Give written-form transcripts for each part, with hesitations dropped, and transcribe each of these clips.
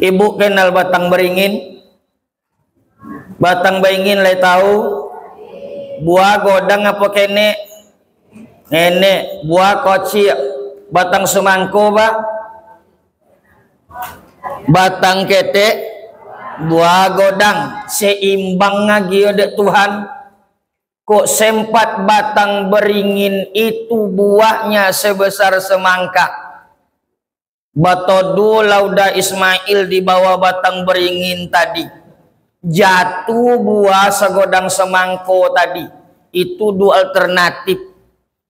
Ibu kenal batang beringin? Batang beringin le tahu? Buah godang apa kene? Nenek. Buah koci. Batang semangko ba? Batang ketek. Buah godang. Seimbang lagi ada Tuhan. Kok sempat batang beringin itu buahnya sebesar semangka. Batodu lauda Ismail di bawah batang beringin tadi. Jatuh buah segodang semangko tadi. Itu dua alternatif.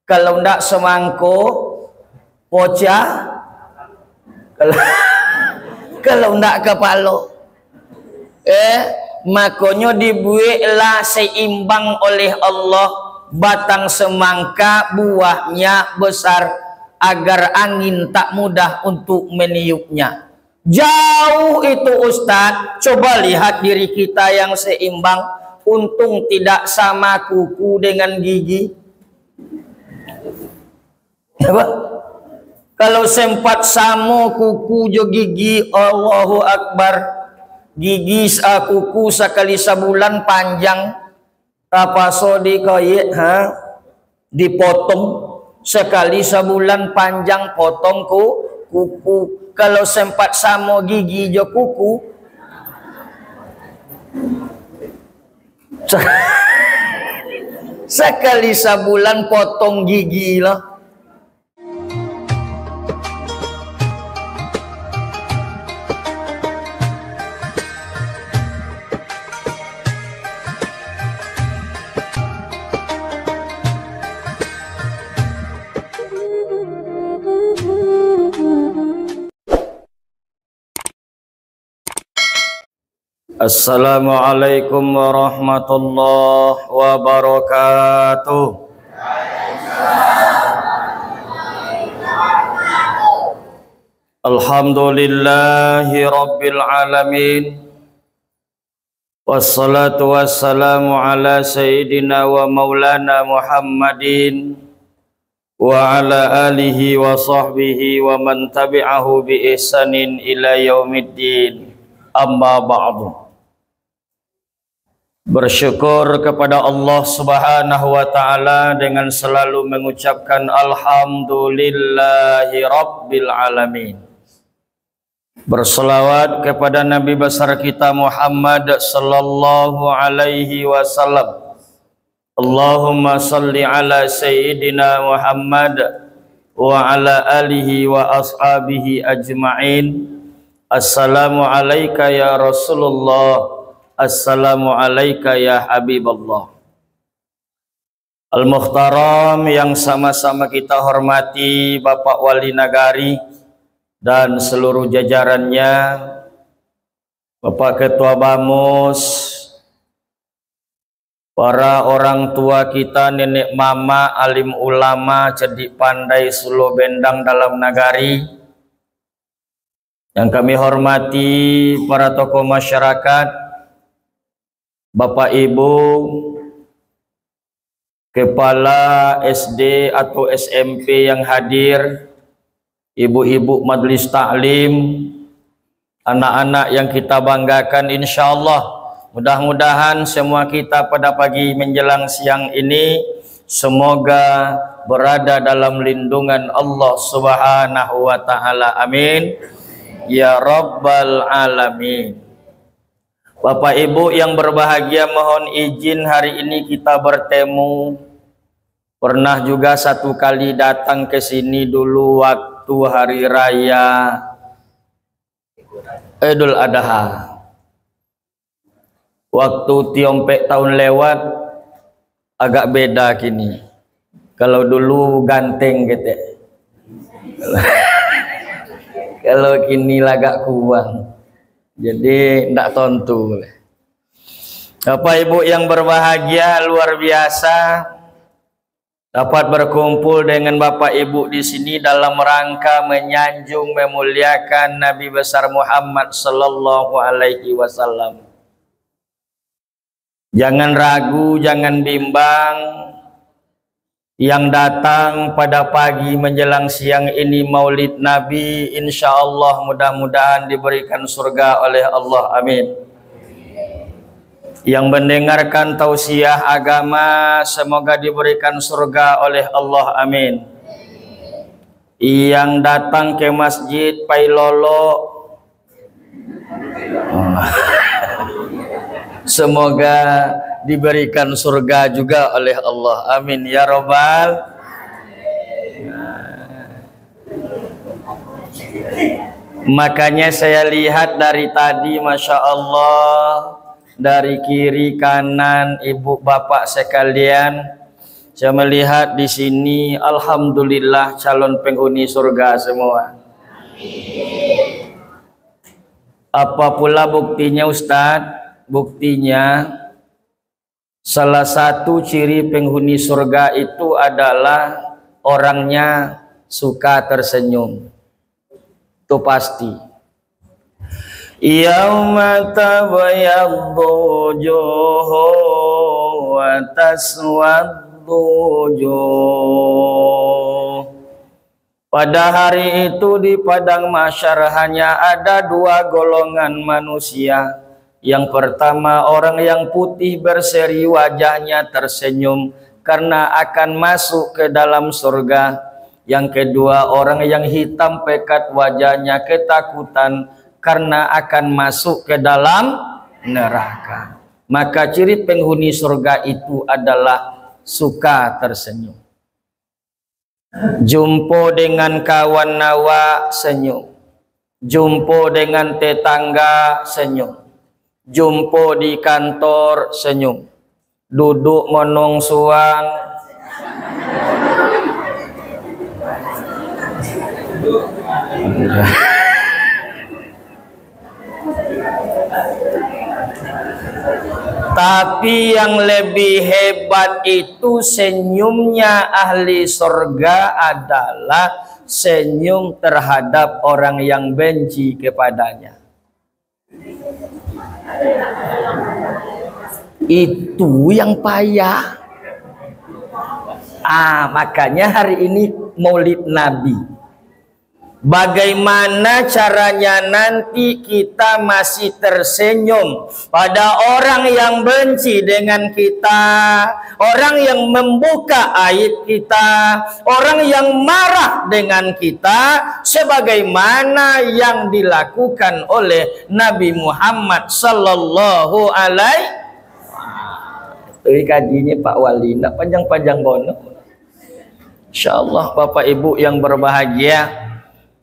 Kalau ndak semangko, poca. Kalau ndak kepalo. Makanya dibuatlah seimbang oleh Allah batang semangka buahnya besar agar angin tak mudah untuk meniupnya. Jauh itu Ustadz, coba lihat diri kita yang seimbang. Untung tidak sama kuku dengan gigi. Apa? Kalau sempat sama kuku jo gigi, Allahu Akbar. Gigi kuku sekali sebulan panjang apa so dipotong sekali sebulan panjang potong kuku. Kalau sempat sama gigi jo kuku sekali sebulan potong gigi lah. Assalamualaikum warahmatullahi wabarakatuh. Alhamdulillahi rabbil alamin. Wassalatu wassalamu ala sayyidina wa maulana Muhammadin wa ala alihi wa sahbihi wa man tabi'ahu bi ihsanin ila yaumiddin. Amma ba'du. Bersyukur kepada Allah Subhanahu wa taala dengan selalu mengucapkan alhamdulillahi rabbil alamin. Berselawat kepada Nabi besar kita Muhammad sallallahu alaihi wasallam. Allahumma salli ala sayyidina Muhammad wa ala alihi wa ashabihi ajma'in. Assalamu alayka ya Rasulullah. Assalamu alayka ya Habiballah. Al-Mukhtaram yang sama-sama kita hormati Bapak Wali Nagari dan seluruh jajarannya, Bapak Ketua Bamus, para orang tua kita, nenek mama, alim ulama, cerdik pandai, suluh bendang dalam nagari, yang kami hormati para tokoh masyarakat, Bapak Ibu, Kepala SD atau SMP yang hadir, ibu-ibu majelis taklim, anak-anak yang kita banggakan, insyaallah mudah-mudahan semua kita pada pagi menjelang siang ini semoga berada dalam lindungan Allah Subhanahu wa taala. Amin ya rabbal alamin. Bapak Ibu yang berbahagia, mohon izin hari ini kita bertemu. Pernah juga satu kali datang ke sini dulu waktu hari raya Idul Adha. Waktu Tiongpek tahun lewat agak beda kini. Kalau dulu ganteng gitu. Kalau kini agak kurang. Jadi tidak tontu. Bapak Ibu yang berbahagia, luar biasa dapat berkumpul dengan Bapak Ibu di sini dalam rangka menyanjung memuliakan Nabi besar Muhammad sallallahu alaihi wasallam. Jangan ragu, jangan bimbang. yang datang pada pagi menjelang siang ini maulid Nabi, insya Allah mudah-mudahan diberikan surga oleh Allah, amin. Yang mendengarkan tausiah agama semoga diberikan surga oleh Allah, amin. Yang datang ke masjid Pailolo semoga diberikan surga juga oleh Allah, amin ya robbal. Makanya saya lihat dari tadi, masya Allah, dari kiri kanan ibu bapak sekalian, saya melihat di sini alhamdulillah calon penghuni surga semua. Apa pula buktinya Ustadz? Buktinya salah satu ciri penghuni surga itu adalah orangnya suka tersenyum. Itu pasti. Yauma tabayyaddu wujuhun wa taswaddu wujuh. Pada hari itu di padang mahsyar hanya ada dua golongan manusia. Yang pertama orang yang putih berseri wajahnya tersenyum karena akan masuk ke dalam surga. Yang kedua orang yang hitam pekat wajahnya ketakutan karena akan masuk ke dalam neraka. Maka ciri penghuni surga itu adalah suka tersenyum. Jumpa dengan kawan nawa senyum. Jumpa dengan tetangga senyum. Jumpa di kantor senyum, duduk menung suang tapi yang lebih hebat itu senyumnya ahli surga adalah senyum terhadap orang yang benci kepadanya. Itu yang payah. Makanya hari ini maulid Nabi. Bagaimana caranya nanti kita masih tersenyum pada orang yang benci dengan kita, orang yang membuka aib kita, orang yang marah dengan kita, sebagaimana yang dilakukan oleh Nabi Muhammad sallallahu alaihi wasallam. Kajinya Pak Wali, nak panjang-panjang bono. Insyaallah Bapak Ibu yang berbahagia.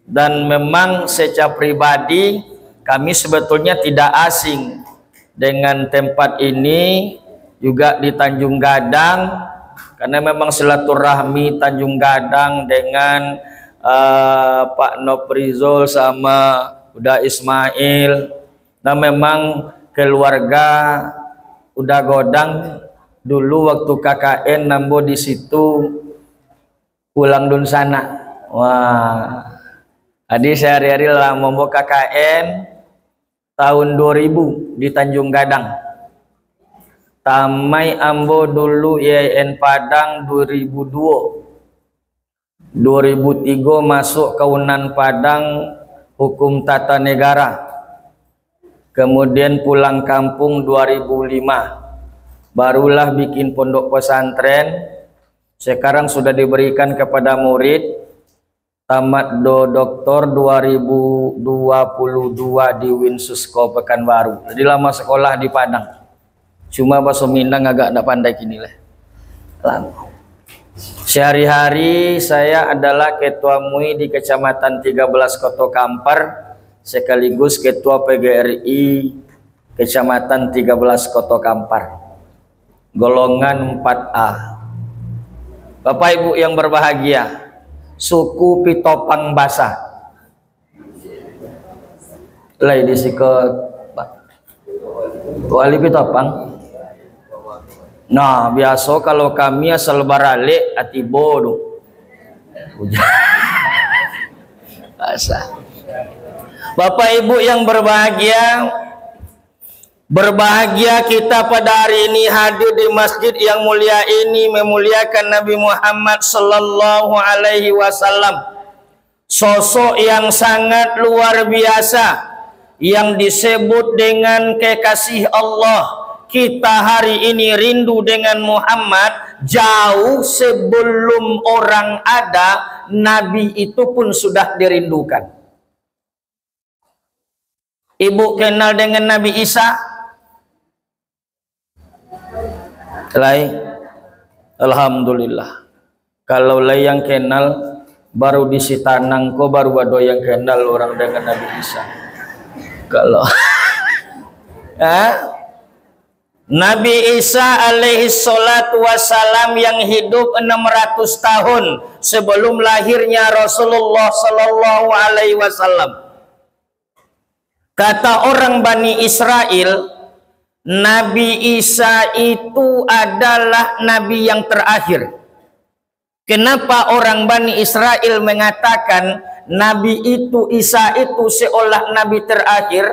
Dan memang secara pribadi kami sebetulnya tidak asing dengan tempat ini, juga di Tanjung Gadang, karena memang silaturahmi Tanjung Gadang dengan Pak Noprizol sama Uda Ismail. Nah memang keluarga Uda Godang dulu waktu KKN nambo di situ pulang dun sana. Wah. Adi sehari-hari lah membawa KKN tahun 2000 di Tanjung Gadang. Tamai ambo dulu IAIN Padang 2002. 2003 masuk ke Unan Padang hukum tata negara. Kemudian pulang kampung 2005. Barulah bikin pondok pesantren. Sekarang sudah diberikan kepada murid. Tamat doktor 2022 di Winsusko Pekanbaru. Jadi lama sekolah di Padang. Cuma bahasa Minang agak tidak pandai kini lah. Lama. Sehari-hari saya adalah ketua MUI di Kecamatan 13 Koto Kampar, sekaligus ketua PGRI Kecamatan 13 Koto Kampar. Golongan 4A. Bapak Ibu yang berbahagia, suku Pitopang Basa. Lai di sikot Wali Pitopang. Nah, biasa kalau kami asal barale ati bodoh. Basa. Bapak Ibu yang berbahagia, Berbahagia kita pada hari ini hadir di masjid yang mulia ini memuliakan Nabi Muhammad sallallahu alaihi wasallam. Sosok yang sangat luar biasa yang disebut dengan kekasih Allah. Kita hari ini rindu dengan Muhammad jauh sebelum orang ada, Nabi itu pun sudah dirindukan. Ibu kenal dengan Nabi Isa? Lai, alhamdulillah. Kalau lai yang kenal baru di Sitanang ko baru ada yang kenal orang dengan Nabi Isa. Kalau Nabi Isa alaihi salatu wassalam yang hidup 600 tahun sebelum lahirnya Rasulullah sallallahu alaihi wasallam. Kata orang Bani Israel, Nabi Isa itu adalah nabi yang terakhir. Kenapa orang Bani Israel mengatakan Nabi itu, Isa itu seolah nabi terakhir?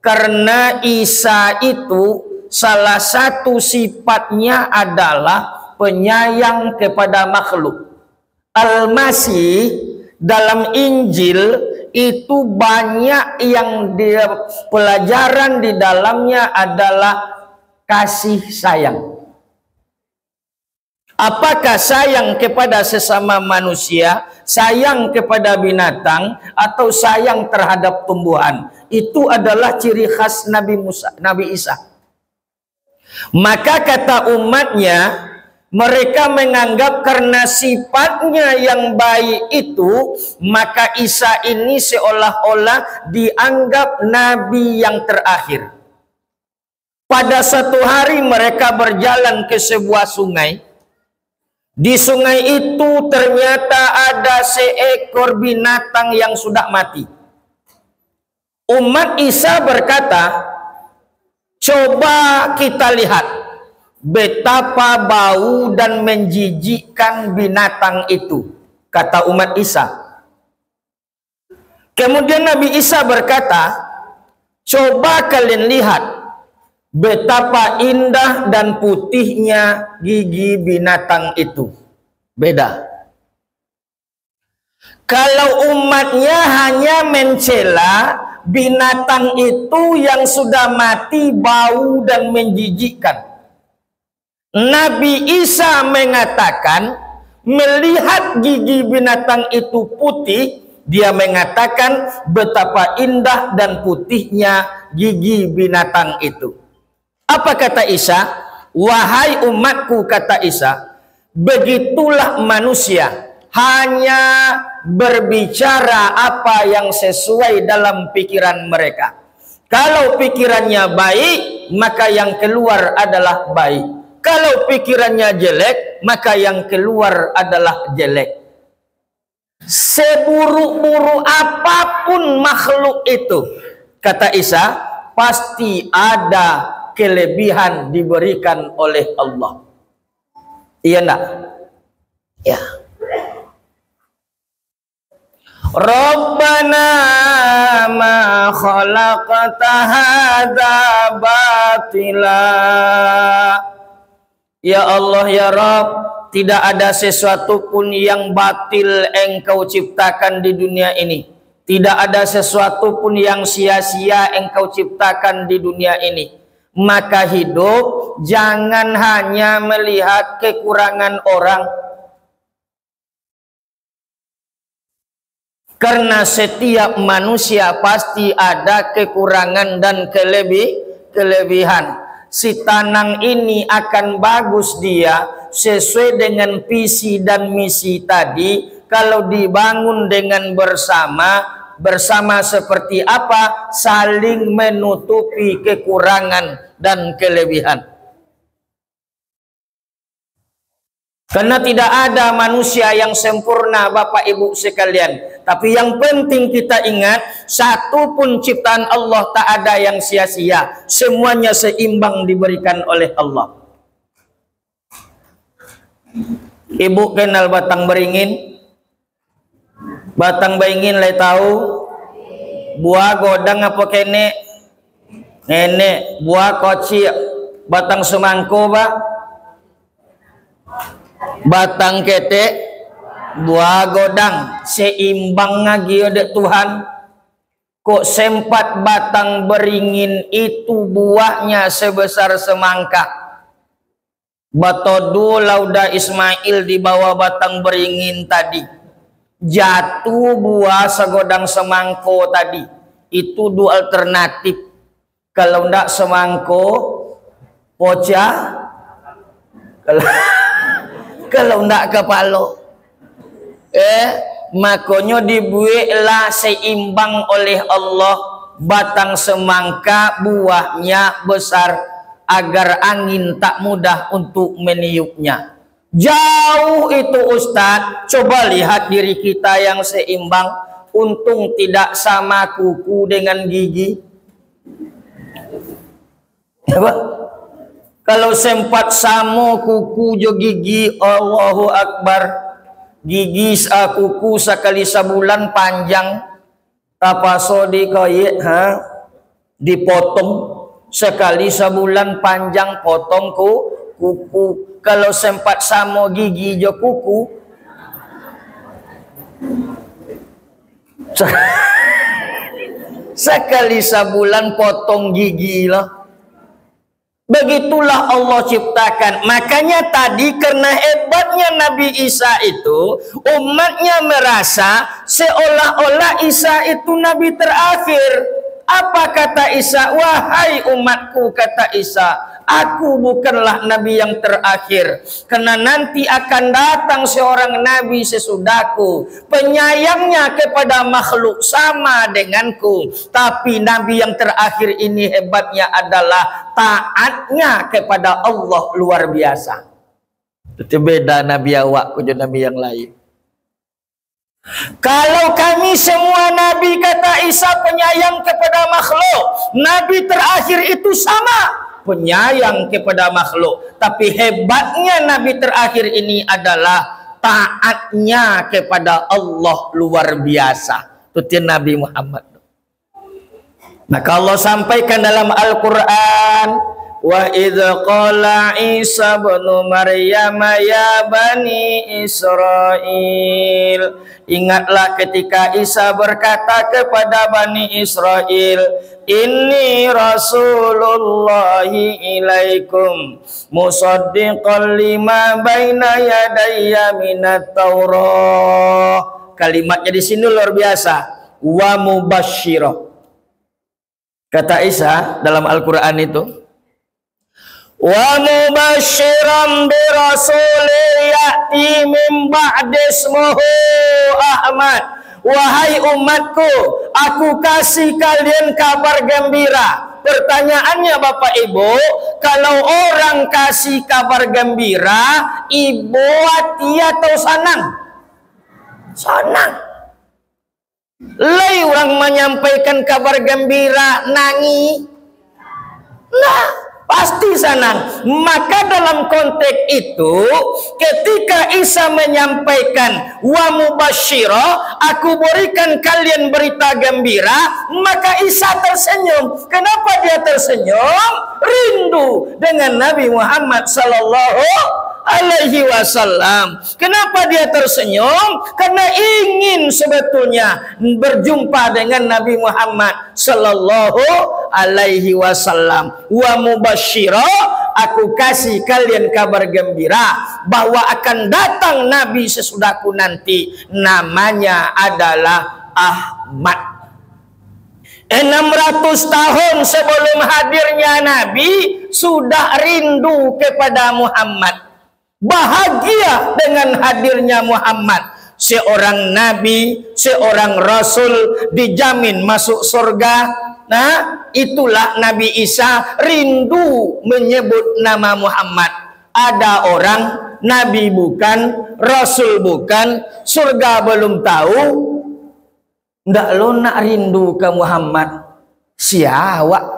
Karena Isa itu salah satu sifatnya adalah penyayang kepada makhluk. Al-Masih dalam Injil itu banyak yang dia pelajaran di dalamnya adalah kasih sayang. Apakah sayang kepada sesama manusia, sayang kepada binatang, atau sayang terhadap tumbuhan? Itu adalah ciri khas Nabi Isa. Maka kata umatnya, mereka menganggap karena sifatnya yang baik itu, maka Isa ini seolah-olah dianggap nabi yang terakhir. Pada satu hari mereka berjalan ke sebuah sungai. Di sungai itu ternyata ada seekor binatang yang sudah mati. Umat Isa berkata, coba kita lihat betapa bau dan menjijikkan binatang itu, kata umat Isa. Kemudian Nabi Isa berkata, coba kalian lihat betapa indah dan putihnya gigi binatang itu. Beda. Kalau umatnya hanya mencela binatang itu yang sudah mati, bau dan menjijikkan. Nabi Isa mengatakan melihat gigi binatang itu putih, dia mengatakan betapa indah dan putihnya gigi binatang itu. Apa kata Isa? Wahai umatku, kata Isa, begitulah manusia, hanya berbicara apa yang sesuai dalam pikiran mereka. Kalau pikirannya baik, maka yang keluar adalah baik. Kalau pikirannya jelek, maka yang keluar adalah jelek. Seburuk-buruk apapun makhluk itu, kata Isa, pasti ada kelebihan diberikan oleh Allah. Iya enggak? Ya. Rabbana ma khalaqta hadza batila. Ya Allah, ya Rabb, tidak ada sesuatu pun yang batil engkau ciptakan di dunia ini. Tidak ada sesuatu pun yang sia-sia engkau ciptakan di dunia ini. Maka hidup jangan hanya melihat kekurangan orang. Karena setiap manusia pasti ada kekurangan dan kelebihan. Si tanang ini akan bagus dia sesuai dengan visi dan misi tadi kalau dibangun dengan bersama seperti apa? Saling menutupi kekurangan dan kelebihan. Karena tidak ada manusia yang sempurna, Bapak Ibu sekalian. Tapi yang penting kita ingat, satu pun ciptaan Allah tak ada yang sia-sia. Semuanya seimbang diberikan oleh Allah. Ibu kenal batang beringin? Batang beringin lai tahu? Buah godang apa kene? nenek buah koci batang semangko ba batang ketek buah godang seimbang ngagi dek Tuhan. Kok sempat batang beringin itu buahnya sebesar semangka. Batodu lauda Ismail di bawah batang beringin tadi. Jatuh buah segodang semangko tadi. Itu dua alternatif. Kalau ndak semangko, poca. Kalau ndak kepalo. Makanya dibuatlah seimbang oleh Allah batang semangka buahnya besar agar angin tak mudah untuk meniupnya. Jauh itu Ustadz. Coba lihat diri kita yang seimbang. Untung tidak sama kuku dengan gigi. Apa? Kalau sempat sama kuku jo gigi, Allahu Akbar. Gigi kuku sekali sebulan panjang. Tapaso di koyek dipotong. Sekali sebulan panjang potong kuku. Kalau sempat sama gigi jo kuku, sekali sebulan potong gigi lah. Begitulah Allah ciptakan. Makanya tadi karena hebatnya Nabi Isa itu, umatnya merasa seolah-olah Isa itu Nabi terakhir. Apa kata Isa? Wahai umatku, kata Isa, aku bukanlah Nabi yang terakhir. Karena nanti akan datang seorang Nabi sesudahku. Penyayangnya kepada makhluk sama denganku. Tapi Nabi yang terakhir ini hebatnya adalah taatnya kepada Allah luar biasa. Itu beda Nabi awak kujo Nabi yang lain. Kalau kami semua Nabi, kata Isa, penyayang kepada makhluk, Nabi terakhir itu sama penyayang kepada makhluk. Tapi hebatnya Nabi terakhir ini adalah taatnya kepada Allah luar biasa. Itu Nabi Muhammad. Maka Allah sampaikan dalam Al-Quran, wa idh qala Isa ibn Maryam ya bani Israel. Ingatlah ketika Isa berkata kepada Bani Israel, inni rasulullahi ilaikum musaddiqan lima baina yadayya minat Taurah. Kalimatnya di sini luar biasa. Wa mubasysyirah. Kata Isa dalam Al-Quran itu, wa mubasysyiran bi rasulin ya'ti min ba'di ismuhu Ahmad. Wahai umatku, aku kasih kalian kabar gembira. Pertanyaannya Bapak Ibu, kalau orang kasih kabar gembira, ibu hati atau sanang? Sanang. Lai orang menyampaikan kabar gembira nangi? Nah, pasti senang. Maka dalam konteks itu, ketika Isa menyampaikan wa mubassyirah, aku berikan kalian berita gembira, maka Isa tersenyum. Kenapa dia tersenyum? Rindu dengan Nabi Muhammad sallallahu alaihi wasallam. Kenapa dia tersenyum? Karena ingin sebetulnya berjumpa dengan Nabi Muhammad sallallahu alaihi wasallam. Wa mubassyirah, aku kasih kalian kabar gembira bahwa akan datang Nabi sesudahku nanti, namanya adalah Ahmad. 600 tahun sebelum hadirnya Nabi sudah rindu kepada Muhammad. Bahagia dengan hadirnya Muhammad. Seorang Nabi, seorang Rasul dijamin masuk surga. Nah, itulah Nabi Isa rindu menyebut nama Muhammad. Ada orang Nabi bukan, Rasul bukan, surga belum tahu, ndak lo nak rindu ke Muhammad. Siapa?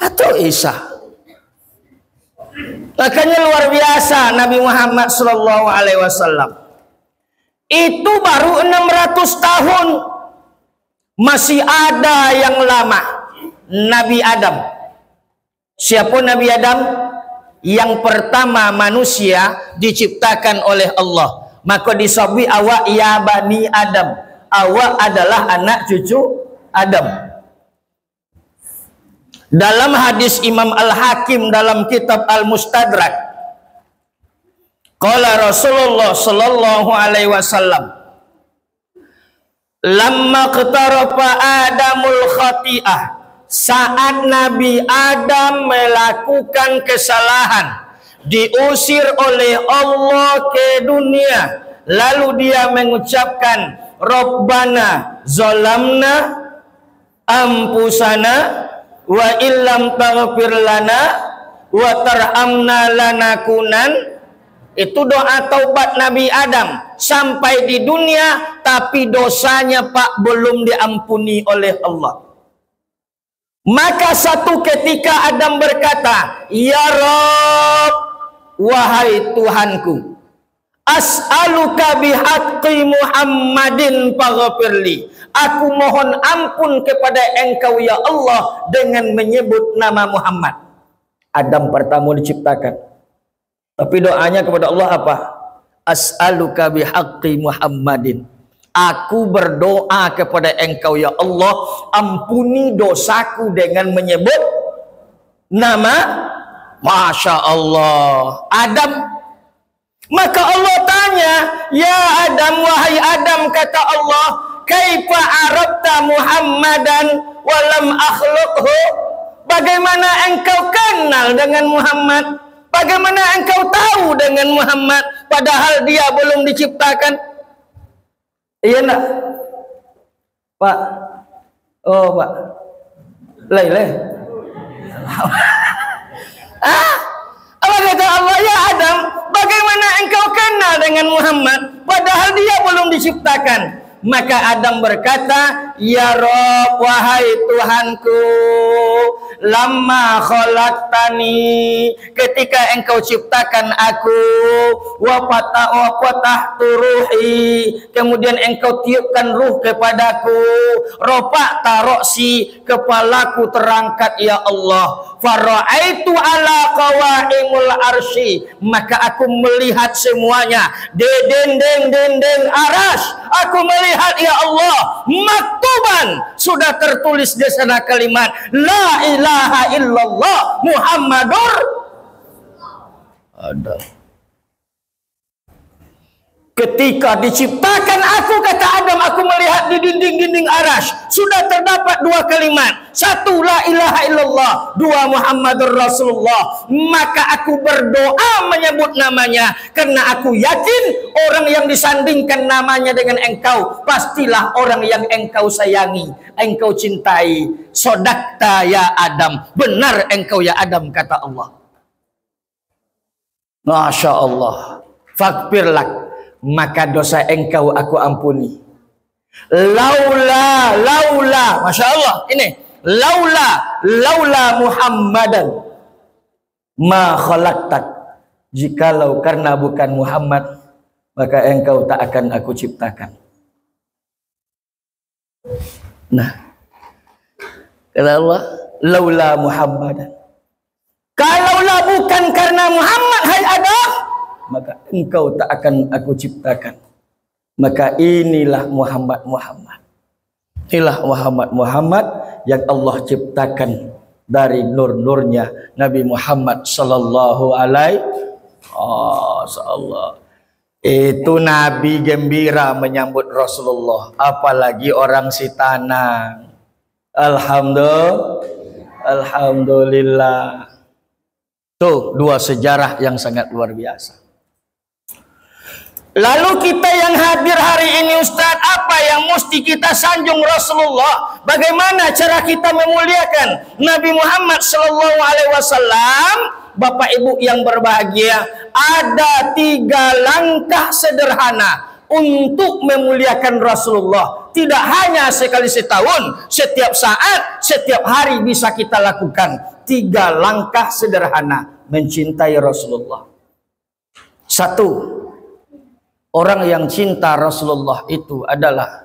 Atau Isa? Makanya luar biasa Nabi Muhammad sallallahu alaihi wasallam. Itu baru 600 tahun Masih ada yang lama, Nabi Adam. Siapa Nabi Adam? Yang pertama manusia diciptakan oleh Allah. Maka disebut awak ya bani Adam. Awak adalah anak cucu Adam. Dalam hadis Imam Al-Hakim dalam kitab Al-Mustadrak, qala Rasulullah sallallahu alaihi wasallam, lamma qtarafa Adamul khati'ah, saat Nabi Adam melakukan kesalahan, diusir oleh Allah ke dunia, lalu dia mengucapkan Rabbana zalamna ampusana wa illam taghfir lana wa tarhamna lanakunan. Itu doa taubat Nabi Adam sampai di dunia, tapi dosanya Pak belum diampuni oleh Allah. Maka satu ketika Adam berkata, ya Rabb, wahai Tuhanku, as'aluka bihaqqi Muhammadin faghfirli. Aku mohon ampun kepada engkau ya Allah dengan menyebut nama Muhammad. Adam pertama diciptakan, tapi doanya kepada Allah apa? As'aluka bihaqqi Muhammadin. Aku berdoa kepada engkau ya Allah, ampuni dosaku dengan menyebut nama. Masya Allah, Adam. Maka Allah tanya, ya Adam, wahai Adam, kata Allah, kaifa arabta Muhammadan walam akhluqhu? Bagaimana engkau kenal dengan Muhammad? Bagaimana engkau tahu dengan Muhammad padahal dia belum diciptakan? Iya nak? Pak. Oh, Pak. Lele. Apa kata Allah, ya Adam, bagaimana engkau kenal dengan Muhammad padahal dia belum diciptakan? Maka Adam berkata, ya Rabb, wahai Tuhanku, lamma khalaqtani, ketika engkau ciptakan aku, wa fatahtu ruhi, kemudian engkau tiupkan ruh kepadaku, ropa taroksi, kepalaku terangkat ya Allah, fara'aitu ala qawaimul arsy, maka aku melihat semuanya di dinding aras. Aku melihat ya Allah, maktuban, sudah tertulis di sana kalimat la ilaha illallah Muhammadur ada. Ketika diciptakan aku, kata Adam, aku melihat di dinding-dinding aras sudah terdapat dua kalimat, satu la ilaha illallah, dua Muhammadur Rasulullah. Maka aku berdoa menyebut namanya, karena aku yakin orang yang disandingkan namanya dengan engkau pastilah orang yang engkau sayangi, engkau cintai. Sodakta ya Adam, benar engkau ya Adam, kata Allah. Masya Allah. Fakfirlak, maka dosa engkau aku ampuni. Laula, Masya Allah, ini laula Muhammadan ma khalaqtak, jikalau karena bukan Muhammad maka engkau tak akan aku ciptakan. Nah, kata Allah, laula Muhammadan, kalaulah bukan karena Muhammad hai Adam, maka engkau tak akan aku ciptakan. Maka inilah Muhammad. Inilah Muhammad yang Allah ciptakan dari nur-nurnya Nabi Muhammad sallallahu alaihi wasallam. Itu Nabi gembira menyambut Rasulullah, apalagi orang Sitanang. Alhamdulillah. Tuh dua sejarah yang sangat luar biasa. Lalu kita yang hadir hari ini Ustaz, apa yang mesti kita sanjung Rasulullah? Bagaimana cara kita memuliakan Nabi Muhammad sallallahu alaihi wasallam? Bapak Ibu yang berbahagia, ada 3 langkah sederhana untuk memuliakan Rasulullah. Tidak hanya sekali setahun, setiap saat, setiap hari bisa kita lakukan. 3 langkah sederhana mencintai Rasulullah. 1. Orang yang cinta Rasulullah itu adalah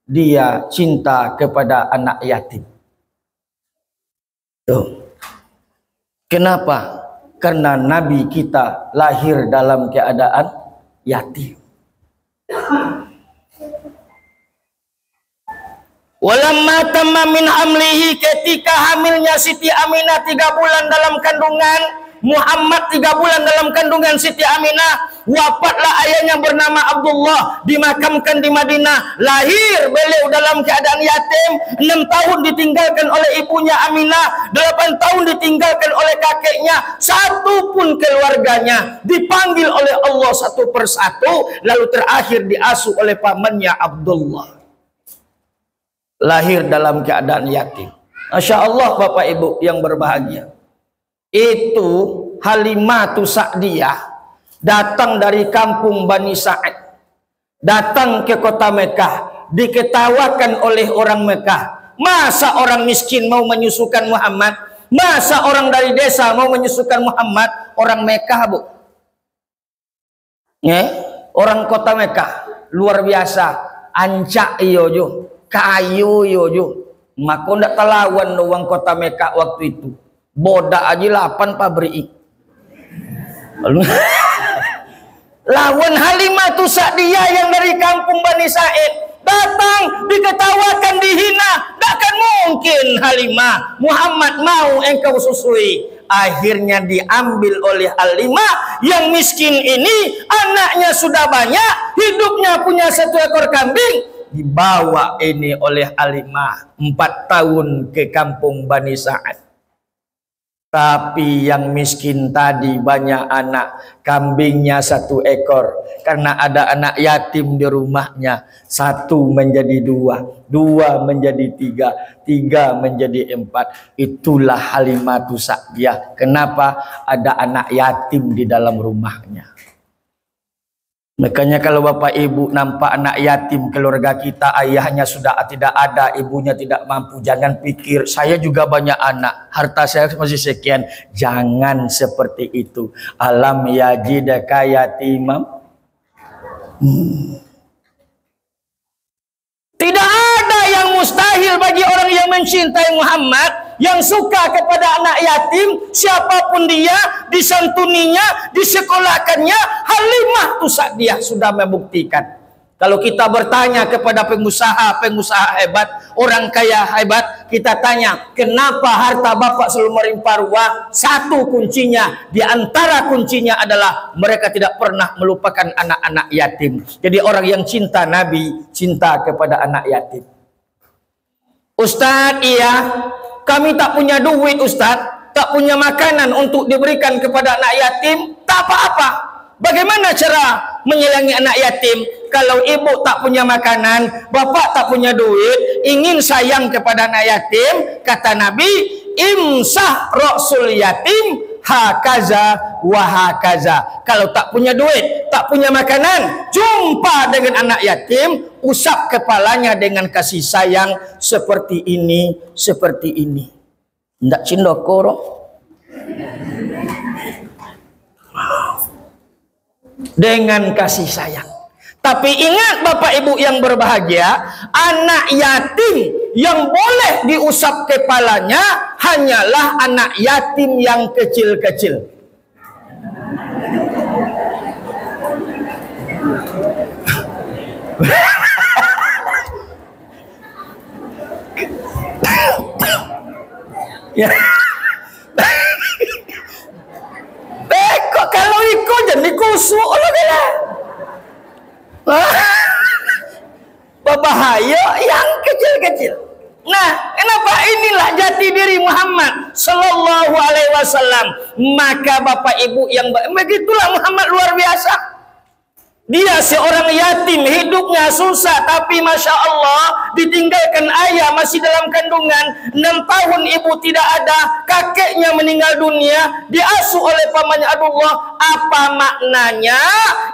dia cinta kepada anak yatim. Tuh. Kenapa? Karena Nabi kita lahir dalam keadaan yatim. Walamma tamma min hamlihi, ketika hamilnya Siti Aminah 3 bulan dalam kandungan, Muhammad 3 bulan dalam kandungan Siti Aminah, wafatlah ayahnya bernama Abdullah, dimakamkan di Madinah. Lahir beliau dalam keadaan yatim, 6 tahun ditinggalkan oleh ibunya Aminah, 8 tahun ditinggalkan oleh kakeknya, satu pun keluarganya dipanggil oleh Allah satu persatu, lalu terakhir diasuh oleh pamannya Abdullah. Lahir dalam keadaan yatim. Masya Allah Bapak Ibu yang berbahagia. Itu Halimah Sa'diyah datang dari kampung Bani Sa'id, datang ke kota Mekah, diketawakan oleh orang Mekah. Masa orang miskin mau menyusukan Muhammad? Masa orang dari desa mau menyusukan Muhammad? Orang Mekah, Bu. Orang kota Mekah luar biasa, ancak iyo jo, kayu iyo jo. Maka ndak telawan orang kota Mekah waktu itu. Bodak aja 8 pabrik. Lawan Halimah Sa'diyah yang dari kampung Bani Sa'id datang, diketawakan, dihina. Takkan mungkin Halimah, Muhammad mau engkau susui. Akhirnya diambil oleh Halimah yang miskin ini, anaknya sudah banyak, hidupnya punya 1 ekor kambing. Dibawa ini oleh Halimah 4 tahun ke kampung Bani Sa'id. Tapi yang miskin tadi banyak anak, kambingnya 1 ekor. Karena ada anak yatim di rumahnya, 1 menjadi 2, 2 menjadi 3, 3 menjadi 4. Itulah Halimah Sa'diyah. Kenapa? Ada anak yatim di dalam rumahnya. Makanya kalau Bapak Ibu nampak anak yatim keluarga kita, ayahnya sudah tidak ada, ibunya tidak mampu, jangan pikir saya juga banyak anak, harta saya masih sekian. Jangan seperti itu. Alam yajidaka yatimam. Tidak ada yang mustahil bagi orang yang mencintai Muhammad, yang suka kepada anak yatim, siapapun dia, disantuninya, disekolahkannya. Halimah Sa'diyah sudah membuktikan. Kalau kita bertanya kepada pengusaha hebat, orang kaya hebat, kita tanya, kenapa harta bapak selalu melimpah ruah? 1 kuncinya, di antara kuncinya adalah mereka tidak pernah melupakan anak-anak yatim. Jadi orang yang cinta Nabi, cinta kepada anak yatim. Ustadz, iya, kami tak punya duit Ustadz, tak punya makanan untuk diberikan kepada anak yatim. Tak apa-apa. Bagaimana cara menyayangi anak yatim? Kalau ibu tak punya makanan, bapak tak punya duit, ingin sayang kepada anak yatim, kata Nabi, imsah ra'sul yatim hakaza wa hakaza. Kalau tak punya duit, tak punya makanan, jumpa dengan anak yatim, usap kepalanya dengan kasih sayang seperti ini, seperti ini. Ndak cindokoro. Dengan kasih sayang. Tapi ingat Bapak Ibu yang berbahagia, anak yatim yang boleh diusap kepalanya hanyalah anak yatim yang kecil-kecil. Ya. Kok kalau ikut jadi kusuk Allah kena. Berbahaya yang kecil-kecil. Nah, kenapa inilah jati diri Muhammad Sallallahu Alaihi Wasallam. Maka Bapak Ibu yang begitulah Muhammad luar biasa. Dia seorang yatim, hidupnya susah, tapi Masya Allah ditinggalkan ayah masih dalam kandungan, 6 tahun ibu tidak ada, kakeknya meninggal dunia, diasuh oleh pamannya Abdullah. Apa maknanya?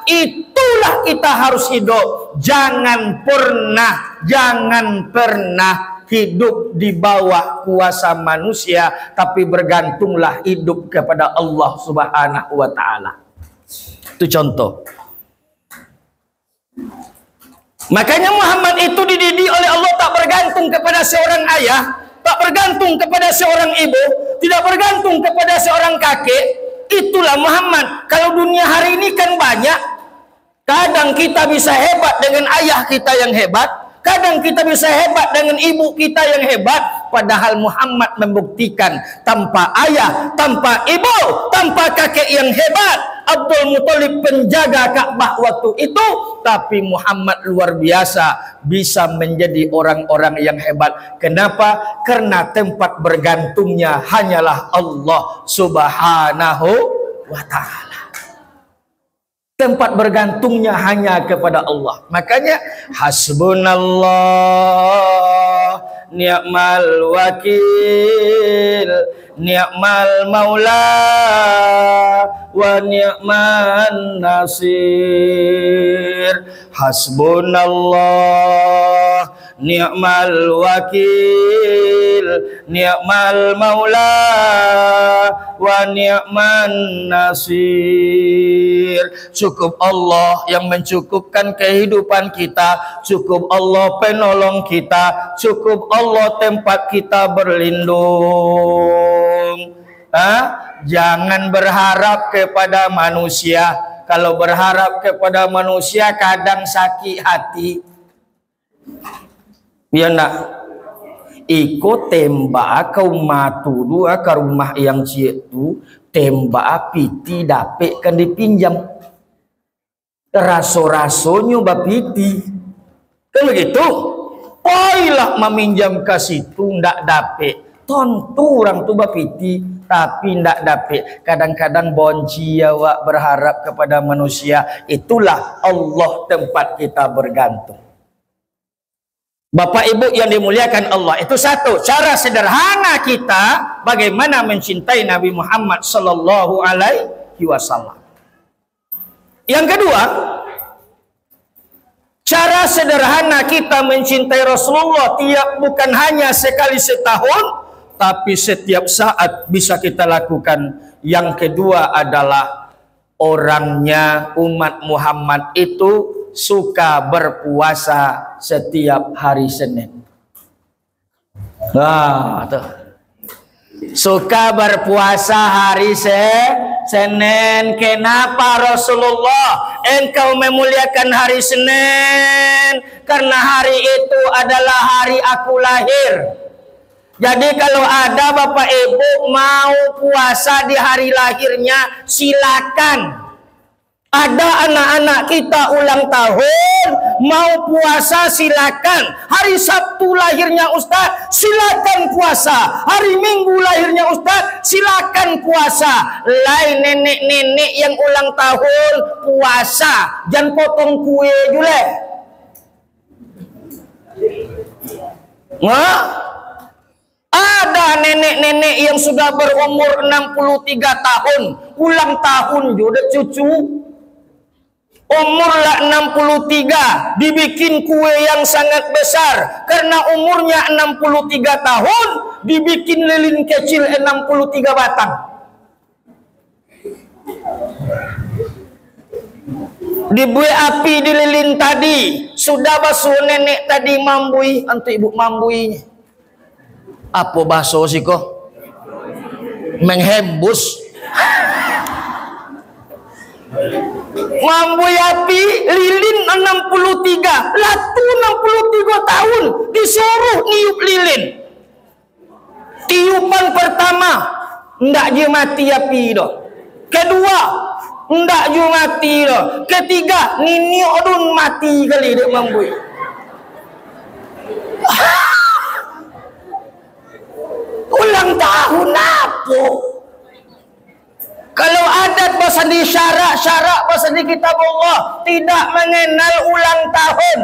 Itulah kita harus hidup. Jangan pernah hidup di bawah kuasa manusia, tapi bergantunglah hidup kepada Allah Subhanahu wa Ta'ala. Itu contoh. Makanya Muhammad itu dididik oleh Allah tak bergantung kepada seorang ayah, tak bergantung kepada seorang ibu, tidak bergantung kepada seorang kakek. Itulah Muhammad. Kalau dunia hari ini kan banyak. Kadang kita bisa hebat dengan ayah kita yang hebat, kadang kita bisa hebat dengan ibu kita yang hebat. Padahal Muhammad membuktikan tanpa ayah, tanpa ibu, tanpa kakek yang hebat, Abdul Muthalib penjaga Ka'bah waktu itu, tapi Muhammad luar biasa bisa menjadi orang-orang yang hebat. Kenapa? Karena tempat bergantungnya hanyalah Allah Subhanahu wa ta'ala. Tempat bergantungnya hanya kepada Allah. Makanya hasbunallah ni'mal wakil, ni'mal maula wa ni'man nasir. Hasbunallah ni'mal wakil, ni'mal maula wa ni'man nasir. Cukup Allah yang mencukupkan kehidupan kita, cukup Allah penolong kita, cukup Allah tempat kita berlindung. Jangan berharap kepada manusia. Kalau berharap kepada manusia kadang sakit hati. Ya nak, ikut tembak kau matu dua ke rumah yang cik tu, tembak piti dapet kan dipinjam. Raso-rasonya bapiti. Kan begitu? Poilah meminjam ke situ ndak dapet. Tentu orang tu bapiti tapi ndak dapet. Kadang-kadang bonci awak berharap kepada manusia. Itulah Allah tempat kita bergantung. Bapak Ibu yang dimuliakan Allah, itu satu cara sederhana kita bagaimana mencintai Nabi Muhammad sallallahu alaihi wasallam. Yang kedua, cara sederhana kita mencintai Rasulullah bukan hanya sekali setahun, tapi setiap saat bisa kita lakukan. Yang kedua adalah orangnya umat Muhammad itu suka berpuasa setiap hari Senin. Suka berpuasa hari Senin. Kenapa Rasulullah engkau memuliakan hari Senin? Karena hari itu adalah hari aku lahir. Jadi kalau ada Bapak Ibu mau puasa di hari lahirnya, silakan. Ada anak-anak kita ulang tahun mau puasa, silakan. Hari Sabtu lahirnya Ustaz, silakan puasa. Hari Minggu lahirnya Ustaz, silakan puasa. Lain nenek-nenek yang ulang tahun puasa, jangan potong kue jule. Ada nenek-nenek yang sudah berumur 63 tahun ulang tahun juga cucu. Umur lah 63 dibikin kue yang sangat besar. Karena umurnya 63 tahun dibikin lilin kecil 63 batang. Dibuat api di lilin tadi. Sudah basuh nenek tadi mambui. Antu ibu mambui. Apa baso sih kok? Menghembus. Mambui api lilin 63. Latu 63 tahun disuruh niup lilin. Tiupan pertama ndak je mati api doh. Kedua ndak je mati doh. Ketiga nini odun mati kali dek mambui. Ulang tahun apa? Kalau adat bahasa di syarak bahasa di kitab Allah tidak mengenal ulang tahun.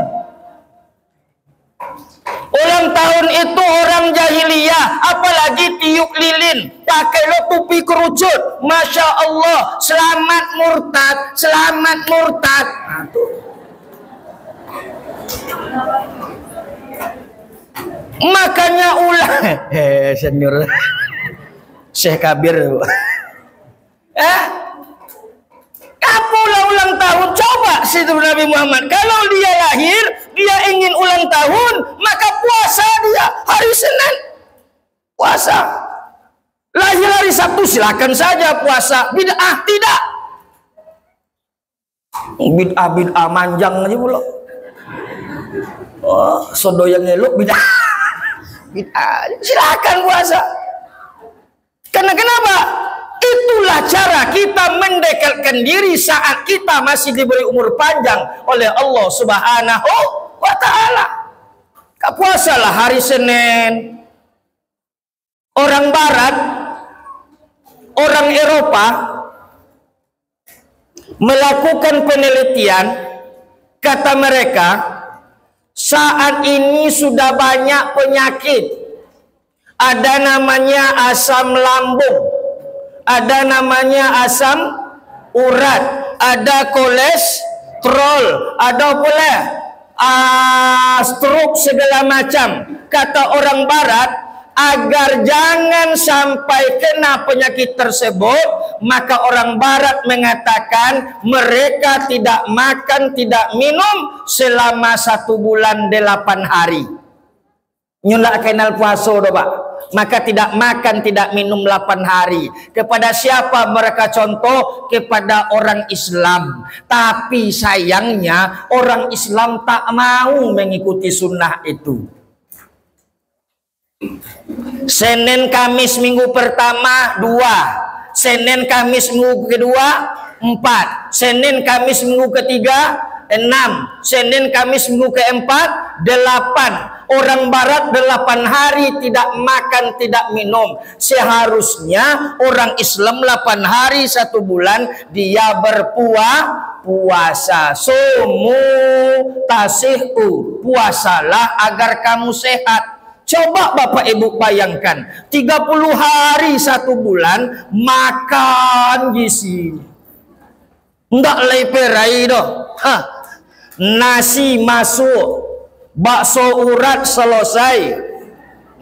Ulang tahun itu orang jahiliyah, apalagi tiup lilin, pakai lo topi kerucut. Masya Allah, selamat murtad, selamat murtad. Makanya ulang senior Syekh Kabir. Apa pula ulang tahun? Coba situ Nabi Muhammad. Kalau dia lahir, dia ingin ulang tahun, maka puasa dia hari Senin. Puasa. Lahir hari Sabtu, silakan saja puasa. Bid'ah tidak. Bid'ah manjang aja pula. Oh, sodo yang elok bid'ah. Bid'ah. Silakan puasa. Karena kenapa? Itulah cara kita mendekatkan diri saat kita masih diberi umur panjang oleh Allah Subhanahu wa Ta'ala. Puasalah hari Senin. Orang Barat, orang Eropa melakukan penelitian, kata mereka, saat ini sudah banyak penyakit. Ada namanya asam lambung, ada namanya asam urat, ada kolesterol, ada pula stroke segala macam. Kata orang Barat, agar jangan sampai kena penyakit tersebut, maka orang Barat mengatakan mereka tidak makan, tidak minum selama 1 bulan 8 hari. Nyulak kenal puasa doh Pak. Maka tidak makan, tidak minum 8 hari. Kepada siapa mereka contoh? Kepada orang Islam. Tapi sayangnya orang Islam tak mau mengikuti sunnah itu. Senin Kamis minggu pertama 2, Senin Kamis minggu kedua 4, Senin Kamis minggu ketiga 6, Senin Kamis minggu keempat 8. Orang Barat 8 hari tidak makan, tidak minum. Seharusnya orang Islam 8 hari 1 bulan dia berpuasa. Sumu tasihu, puasalah agar kamu sehat. Coba Bapak Ibu bayangkan, 30 hari 1 bulan makan gizi. Ndak leperai doh. Nasi masuk, bakso urat selesai,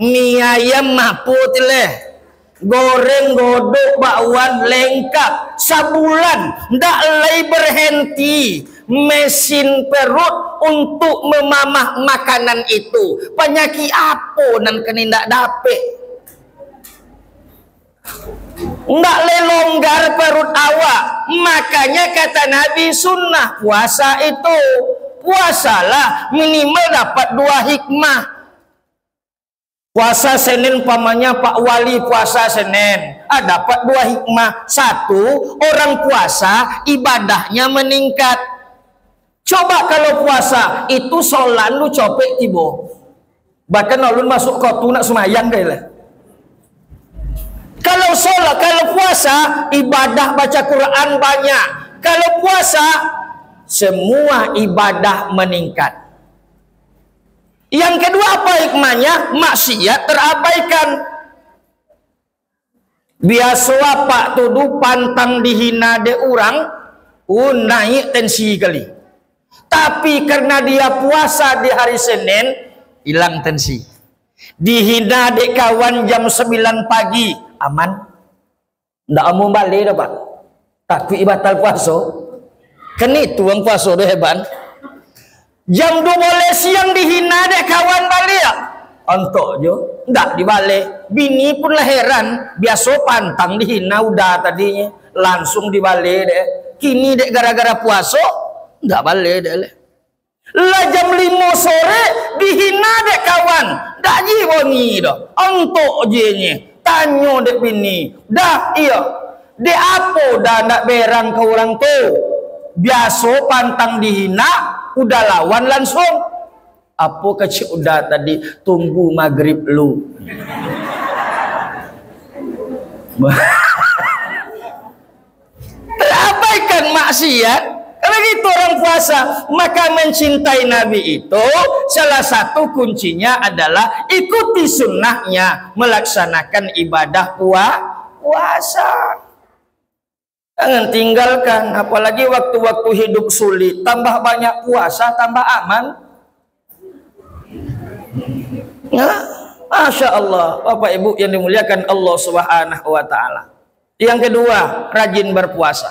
mie ayam maput leh, goreng godok bakwan lengkap. Sebulan ndak lay berhenti mesin perut untuk memamah makanan itu. Penyakit apa nan kena ndak dapet? Ndak le longgar perut awak. Makanya kata Nabi, sunnah puasa itu, puasalah minimal dapat 2 hikmah. Puasa Senin pamannya Pak Wali puasa Senin, dapat 2 hikmah. 1, orang puasa ibadahnya meningkat. Coba kalau puasa itu sholat lu copek tibo, bahkan ulun masuk kotu nak semayang kailah. Kalau sholat, kalau puasa ibadah baca Quran banyak. Kalau puasa semua ibadah meningkat. Yang kedua apa hikmahnya? Maksiat terabaikan. Biasa pak tuduh pantang dihina de orang, naik tensi kali. Tapi karena dia puasa di hari Senin, hilang tensi. Dihina dek kawan jam 9 pagi, aman. Ndak mau balik dah Pak. Tapi batal puasa. Kan itu yang puasa dah hebat. Jam 12 siang dihina dek kawan balik ya. Ontok jo, ndak dibalik. Bini pun lah heran, biasa pantang dihina udah tadinya, langsung dibalik deh. Kini dek gara-gara puasa, ndak balik deh. Lah jam 5 sore dihina dek kawan, dak ji boni dah. Ontok je tanyo dek bini. Dah iya. Dek apa dah ndak berang ke orang tu. Biasa pantang dihina, udah lawan langsung. Apa kecil udah tadi, tunggu maghrib lu. Terabaikan maksiat. Kalau gitu orang puasa, maka mencintai Nabi itu salah satu kuncinya adalah ikuti sunnahnya, melaksanakan ibadah puasa. Jangan tinggalkan, apalagi waktu-waktu hidup sulit, tambah banyak puasa, tambah aman. Ya, Masya Allah, Bapak Ibu yang dimuliakan Allah Subhanahu wa Ta'ala. Yang kedua, rajin berpuasa.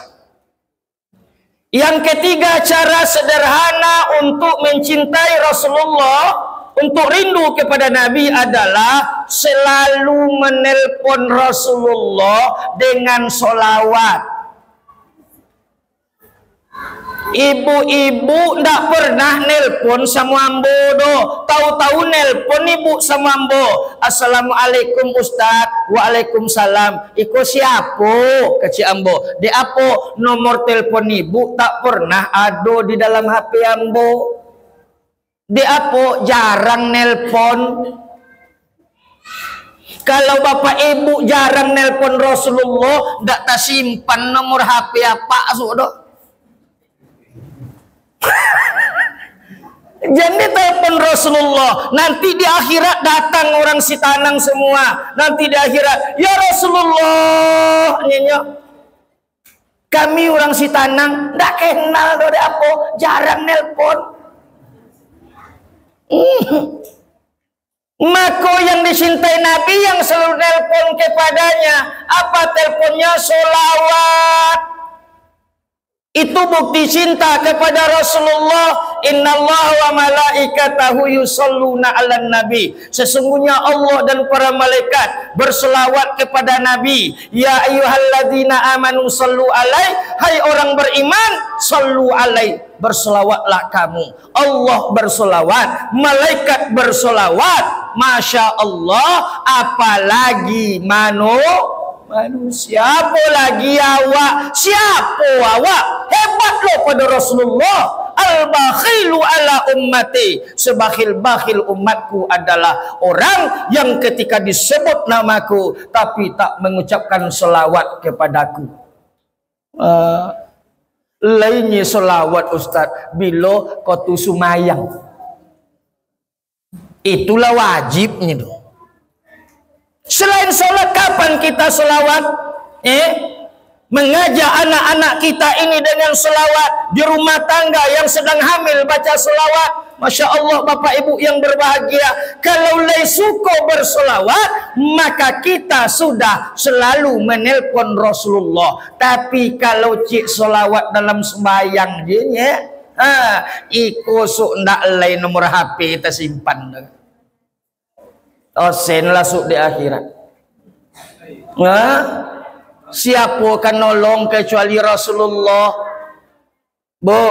Yang ketiga, cara sederhana untuk mencintai Rasulullah, untuk rindu kepada Nabi adalah selalu menelpon Rasulullah dengan solawat. Ibu-ibu ndak pernah nelpon sama ambo do. Tahu-tahu nelpon ibu sama ambo. Assalamualaikum Ustaz. Waalaikumsalam. Iko siapa? Kecik ambo. De apa nomor telepon ibu tak pernah ada di dalam HP ambo. De apa jarang nelpon. Kalau bapak ibu jarang nelpon Rasulullah, ndak tak simpan nomor HP apa sudah. Jadi telepon Rasulullah, nanti di akhirat datang orang si tanang semua. Nanti di akhirat, ya Rasulullah, nyenyo, kami orang si tanang ndak kenal do apa, jarang nelpon. Maka yang dicintai Nabi yang selalu nelpon kepadanya, apa teleponnya? Solawat. Itu bukti cinta kepada Rasulullah. Innallaha wa malaikatahu yusholluna 'alan nabi. Sesungguhnya Allah dan para malaikat berselawat kepada Nabi. Ya ayyuhalladzina amanu shallu alaihi. Hai orang beriman, shallu alaihi, berselawatlah kamu. Allah berselawat, malaikat berselawat. Masya Allah, apalagi manusia, apa lagi awak? Siapa awak? Hebat loh pada Rasulullah. Al-bakhilu ala ummati. Sebakhil-bakhil umatku adalah orang yang ketika disebut namaku tapi tak mengucapkan selawat kepadaku. Lainnya selawat Ustaz bila kotu sumayang. Itulah wajibnya dong. Selain sholat, kapan kita sholawat? Mengajak anak-anak kita ini dengan sholawat. Di rumah tangga yang sedang hamil baca sholawat. Masya Allah Bapak Ibu yang berbahagia. Kalau suka bersolawat, maka kita sudah selalu menelpon Rasulullah. Tapi kalau cik sholawat dalam sembahyang dia, iko sok ndak lay nomor HP kita simpan. Sen lasuk di akhirat. Siapa akan nolong kecuali Rasulullah? Bu.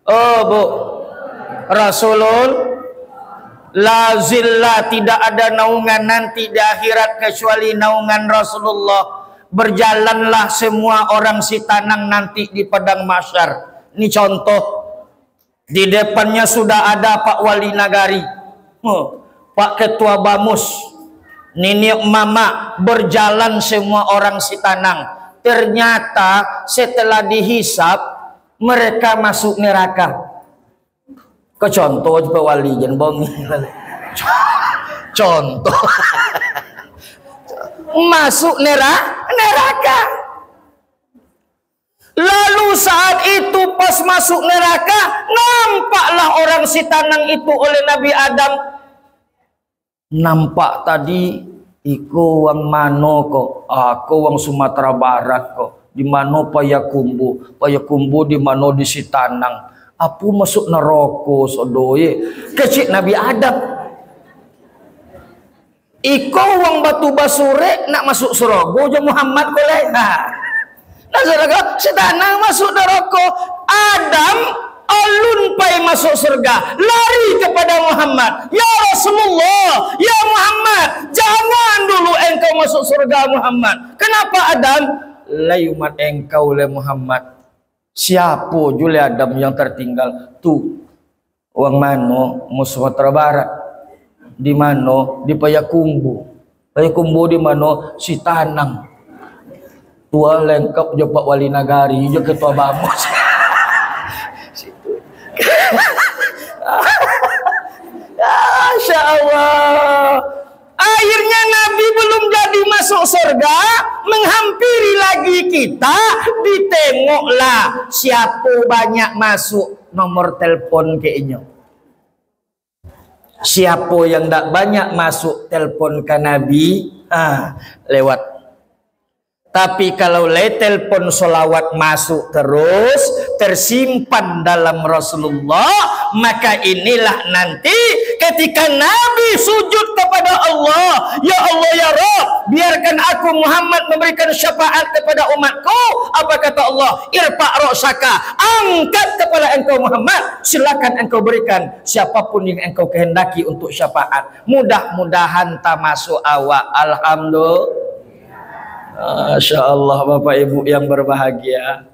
Oh, Bu. Rasulul la zilla, tidak ada naungan nanti di akhirat kecuali naungan Rasulullah. Berjalanlah semua orang si tanang nanti di padang mahsyar. Ini contoh. Di depannya sudah ada Pak Wali Nagari. Pak Ketua Bamus, Nenek Mama, berjalan semua orang si tanang. Ternyata setelah dihisap mereka masuk neraka. Ke contoh Pak Wali jangan bohong. Contoh. Masuk neraka. Lalu saat itu pas masuk neraka, nampaklah orang si tanang itu oleh Nabi Adam. Nampak tadi iku wang mano kok, aku wang Sumatera Barat kok, di mano Payakumbu di mano di Sitanang, aku masuk neraka sodoye, kecil Nabi Adam. Iko wang Batu Basure nak masuk surga, jo Muhammad koleh. Nah surga Sitanang masuk neraka, Adam alun pai masuk surga, lari kepada Muhammad. Ya Rasulullah, ya Muhammad, jangan dulu engkau masuk surga Muhammad. Kenapa Adam? Layumat engkau le Muhammad. Siapa jule Adam yang tertinggal? Tuh, wang mano Sumatera Barat. Di mano? Di Payakumbu. Payakumbu di mano? Sitanang. Tua lengkap jo Pak Wali Nagari, jo Ketua Bamus. Masya Allah. Akhirnya Nabi belum jadi masuk surga, menghampiri lagi kita, ditengoklah siapa banyak masuk nomor telepon kayaknya. Siapa yang tak banyak masuk telepon ke Nabi, lewat. Tapi kalau telepon solawat masuk terus, tersimpan dalam Rasulullah, maka inilah nanti ketika Nabi sujud kepada Allah, ya Allah ya Rabb, biarkan aku Muhammad memberikan syafaat kepada umatku. Apa kata Allah? Irfa' ra'saka, angkat kepala engkau Muhammad, silakan engkau berikan siapapun yang engkau kehendaki untuk syafaat. Mudah-mudahan tak masuk awak. Alhamdulillah. Masya Allah, Bapak Ibu yang berbahagia.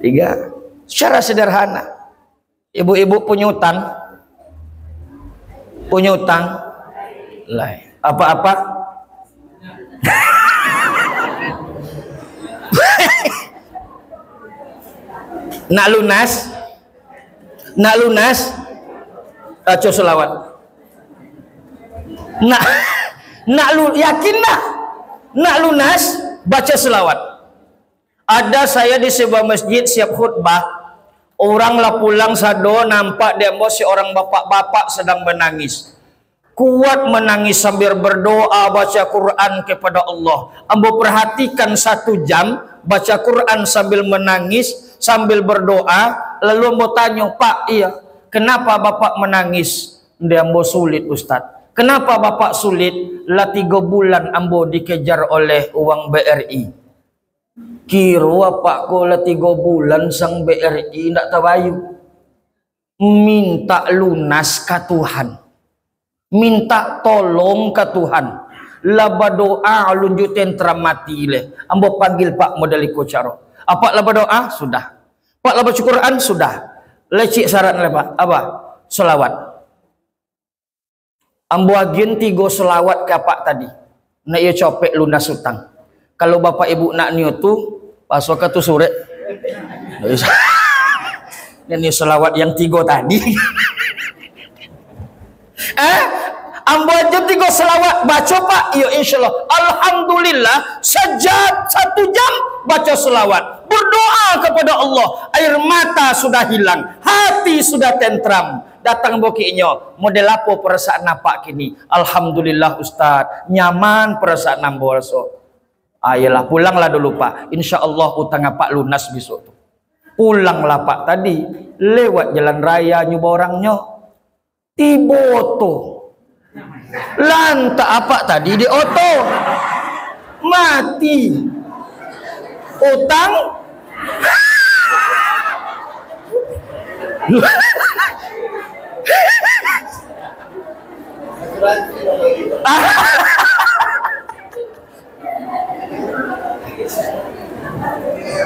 3. Secara sederhana, ibu-ibu punya utang? Punya utang? Lain. Apa-apa? Nak lunas? Nak lunas? Baca selawat. Yakin nak? Nak lunas, baca selawat. Ada saya di sebuah masjid siap khutbah, orang lah pulang sado, nampak demo seorang bapak-bapak sedang menangis. Kuat menangis sambil berdoa baca Quran kepada Allah. Ambo perhatikan 1 jam baca Quran sambil menangis, sambil berdoa. Lalu ambo tanya, Pak, iya, kenapa bapak menangis? Dia ambo sulit Ustadz. Kenapa bapak sulit? Lah 3 bulan ambo dikejar oleh uang BRI. Kiro apa ko lah 3 bulan sang BRI ndak tabayu. Minta lunas ke Tuhan. Minta tolong ke Tuhan. Lah berdoa lunjuk tentram mati le. Ambo panggil Pak modeliko caro. Apa lah berdoa? Sudah. Pak lah baca Quran? Sudah. Lecik syarat le Pak. Apa? Selawat. Ambo agin 3 selawat ke Pak tadi. Nak ia copek lunas hutang. Kalau Bapak Ibu nak niat tu, pasok tu sore. Ini selawat yang 3 tadi. Ambo aja 3 selawat baca Pak. Ya insyaallah. Alhamdulillah sejak 1 jam baca selawat. Berdoa kepada Allah. Air mata sudah hilang. Hati sudah tentram. Datang bokinya, model apa perasaan napak kini? Alhamdulillah Ustaz, nyaman perasaan nambo raso. Ayolah pulanglah dulu Pak. Insya Allah utang Pak lunas besok tu. Pulanglah Pak tadi, lewat jalan raya nyoba orangnya. Tiba oto. Lantak apa tadi di oto? Mati. Utang.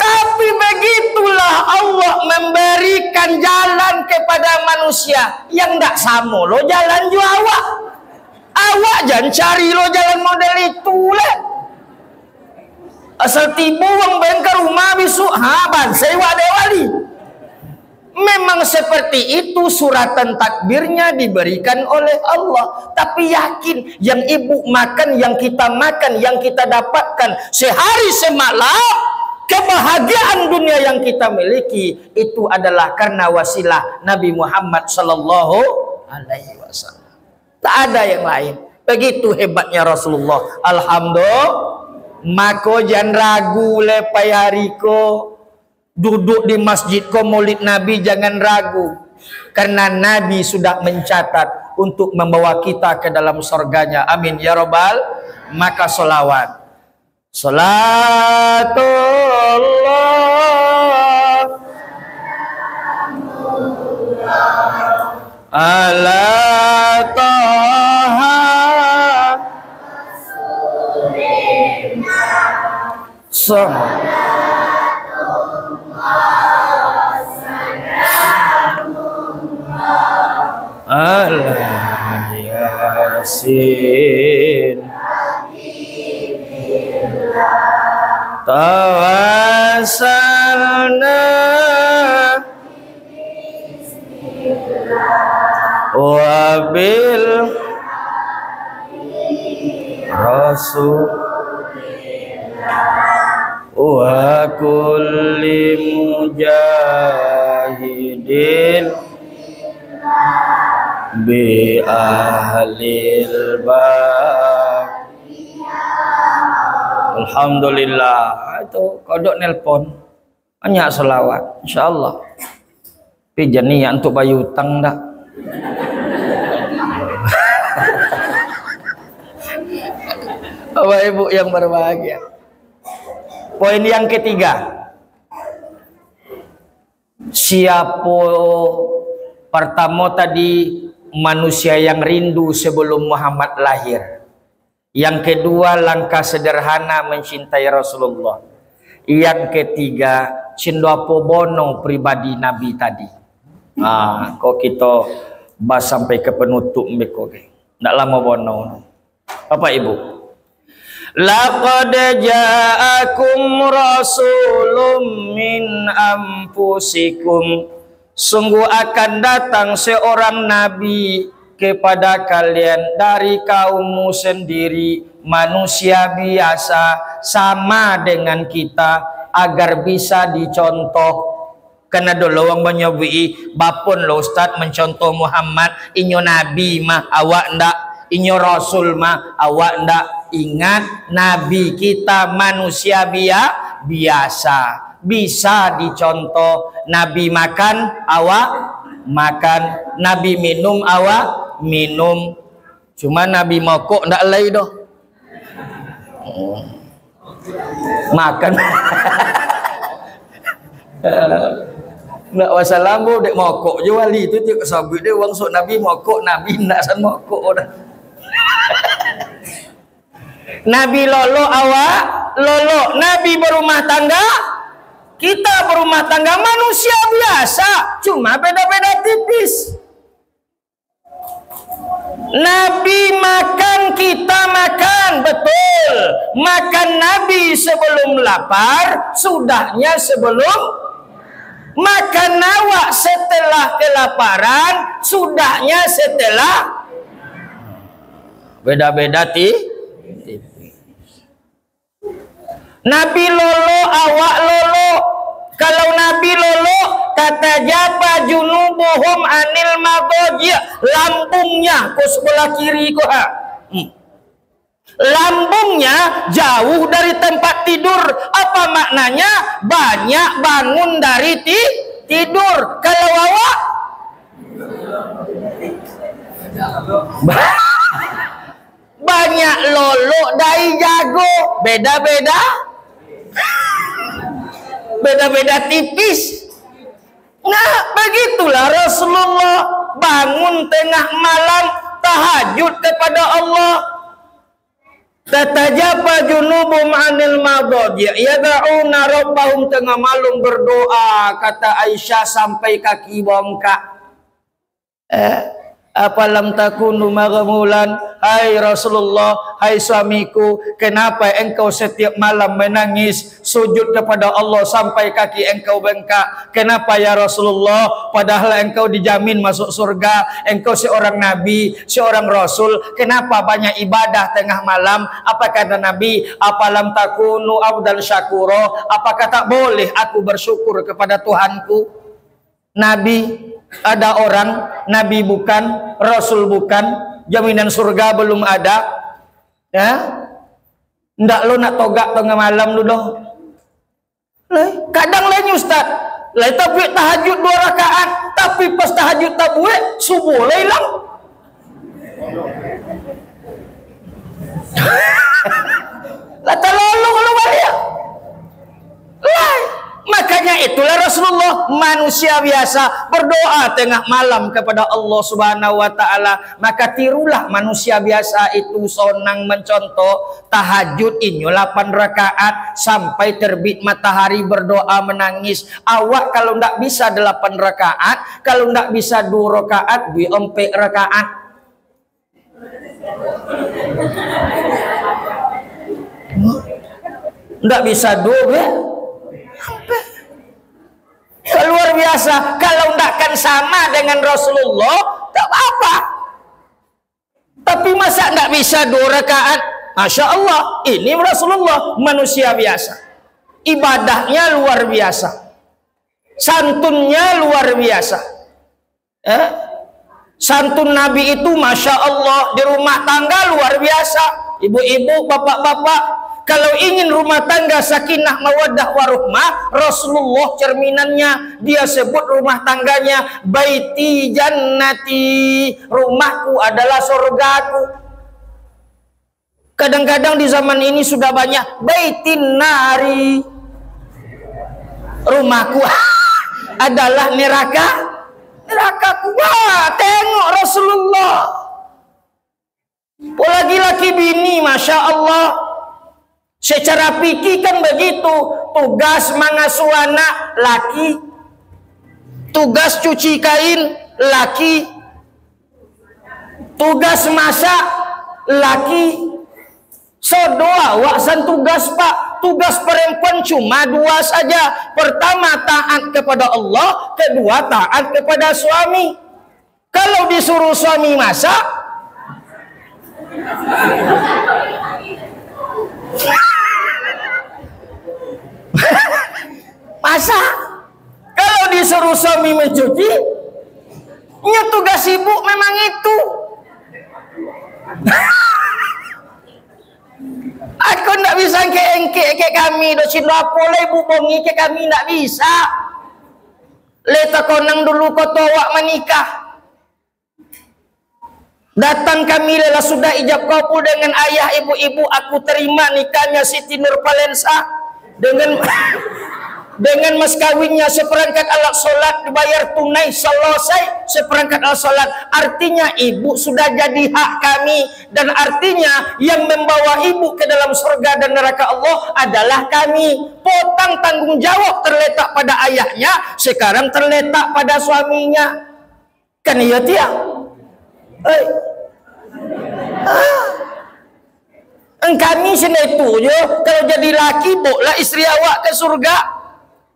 Tapi begitulah Allah memberikan jalan kepada manusia yang tidak sama lo jalan ju awak jangan cari lo jalan model itu lah. Asal tiba uang bengkel rumah besok ban sewa dewali. Memang seperti itu suratan takbirnya diberikan oleh Allah. Tapi yakin yang ibu makan, yang kita makan, yang kita dapatkan sehari semalam, kebahagiaan dunia yang kita miliki itu adalah karena wasilah Nabi Muhammad sallallahu alaihi wasallam. Tak ada yang lain. Begitu hebatnya Rasulullah. Alhamdulillah. Maka jangan ragu lepai hariko. Duduk di masjid kau maulid Nabi jangan ragu. Karena Nabi sudah mencatat untuk membawa kita ke dalam surganya. Amin ya Rabbal. Maka solawat. Salatullah ala taha ala yasin tawassalna wabil rasul wa kulli mujahidin bi ahlil bab Alhamdulillah. Itu kodok nelpon. Banyak selawat. InsyaAllah. Pijan niat untuk bayar hutang dah. Bapak Ibu yang berbahagia. Poin yang ketiga. Siapa pertama tadi manusia yang rindu sebelum Muhammad lahir. Yang kedua langkah sederhana mencintai Rasulullah. Yang ketiga cindopo bono pribadi Nabi tadi. Kok kita bahas sampai ke penutup meko ke. Ndak lama bono. Bapak Ibu. Laqad ja'akum rasulun min anfusikum. Sungguh akan datang seorang nabi kepada kalian dari kaummu sendiri, manusia biasa sama dengan kita, agar bisa dicontoh. Karena dulu orang menyobi bapun lo Ustaz mencontoh Muhammad, inyo nabi mah awak ndak, inyo rasul mah awak ndak. Ingat, nabi kita manusia biasa, bisa dicontoh. Nabi makan, awak makan. Nabi minum, awak minum. Cuma nabi mokok ndak lay doh. Makan. Nak wassalamu dek mokok je wali tu tiap sabut dia wang sok nabi mokok, nabi ndak san mokok dah. Nabi lolo awak lolo, nabi berumah tangga, kita berumah tangga, manusia biasa, cuma beda-beda tipis. Nabi makan, kita makan, betul. Makan Nabi sebelum lapar, sudahnya sebelum. Makan awak setelah kelaparan, sudahnya setelah. Beda-beda tipis. Nabi lolo, awak lolo. Kalau Nabi lolo, kata japa junubuhum anil magoji, lambungnya ke sebelah kiri ko lambungnya jauh dari tempat tidur. Apa maknanya? Banyak bangun dari tidur. Kalau awak banyak lolo dari jago. Beda-beda, beda-beda tipis. Nah, begitulah Rasulullah bangun tengah malam tahajud kepada Allah. Tatajapa junubum anil madajia yad'una rabbahum, tengah malam berdoa, kata Aisyah sampai kaki bongkak. Apalam takunu maghmulan, hai Rasulullah, hai suamiku, kenapa engkau setiap malam menangis sujud kepada Allah sampai kaki engkau bengkak? Kenapa ya Rasulullah? Padahal engkau dijamin masuk surga, engkau seorang nabi, seorang rasul, kenapa banyak ibadah tengah malam? Apa kata Nabi? Apalam takunu abdan syakuro, apakah tak boleh aku bersyukur kepada Tuhanku? Nabi ada orang, nabi bukan, rasul bukan, jaminan surga belum ada. Ya, ndak lo nak togak tengah malam lu doh. Kadang lain Ustaz, lain tapi tahajud 2 rakaat, tapi pas tahajud tak buat subuh hilang. Lah tolong lu balik. Makanya itulah Rasulullah manusia biasa berdoa tengah malam kepada Allah Subhanahu wa taala. Maka tirulah manusia biasa itu sonang mencontoh tahajud ini 8 rakaat sampai terbit matahari, berdoa menangis. Awak kalau ndak bisa 8 rakaat, kalau ndak bisa 2 rakaat, 4 rakaat. Ndak bisa 2 luar biasa. Kalau ndakkan sama dengan Rasulullah tak apa-apa, tapi masa ndak bisa 2 rakaat? Masya Allah, ini Rasulullah manusia biasa, ibadahnya luar biasa, santunnya luar biasa. Santun Nabi itu Masya Allah, di rumah tangga luar biasa. Ibu-ibu, bapak-bapak, Kalau ingin rumah tangga sakinah mawaddah warahmah, Rasulullah cerminannya, dia sebut rumah tangganya baiti jannati, rumahku adalah surgaku. Kadang-kadang di zaman ini sudah banyak baitin nari, rumahku adalah nerakaku. Wah, tengok Rasulullah. Apalagi laki bini, Masya Allah. Secara fikih kan begitu, tugas mengasuh anak laki, tugas cuci kain laki, tugas masak laki. So doa waksan tugas pak, tugas perempuan cuma 2 saja. Pertama taat kepada Allah, kedua taat kepada suami. Kalau disuruh suami masak, masak. Kalau disuruh suami mencuci, nya tugas ibu memang itu. Aku ndak bisa engke kami do Singapura lah ibu bongi ke kami ndak bisa. Leta konang dulu koto awak menikah. Datang kami lelah sudah ijab kabul dengan ayah ibu-ibu, aku terima nikahnya Siti Nurpalensa dengan mas kawinnya seperangkat alat sholat dibayar tunai selesai seperangkat alat sholat. Artinya ibu sudah jadi hak kami, dan artinya yang membawa ibu ke dalam surga dan neraka Allah adalah kami. Potong tanggung jawab terletak pada ayahnya, sekarang terletak pada suaminya. Kan iya tiang? Kami sini itu je, kalau jadi laki bawa istri awak ke surga,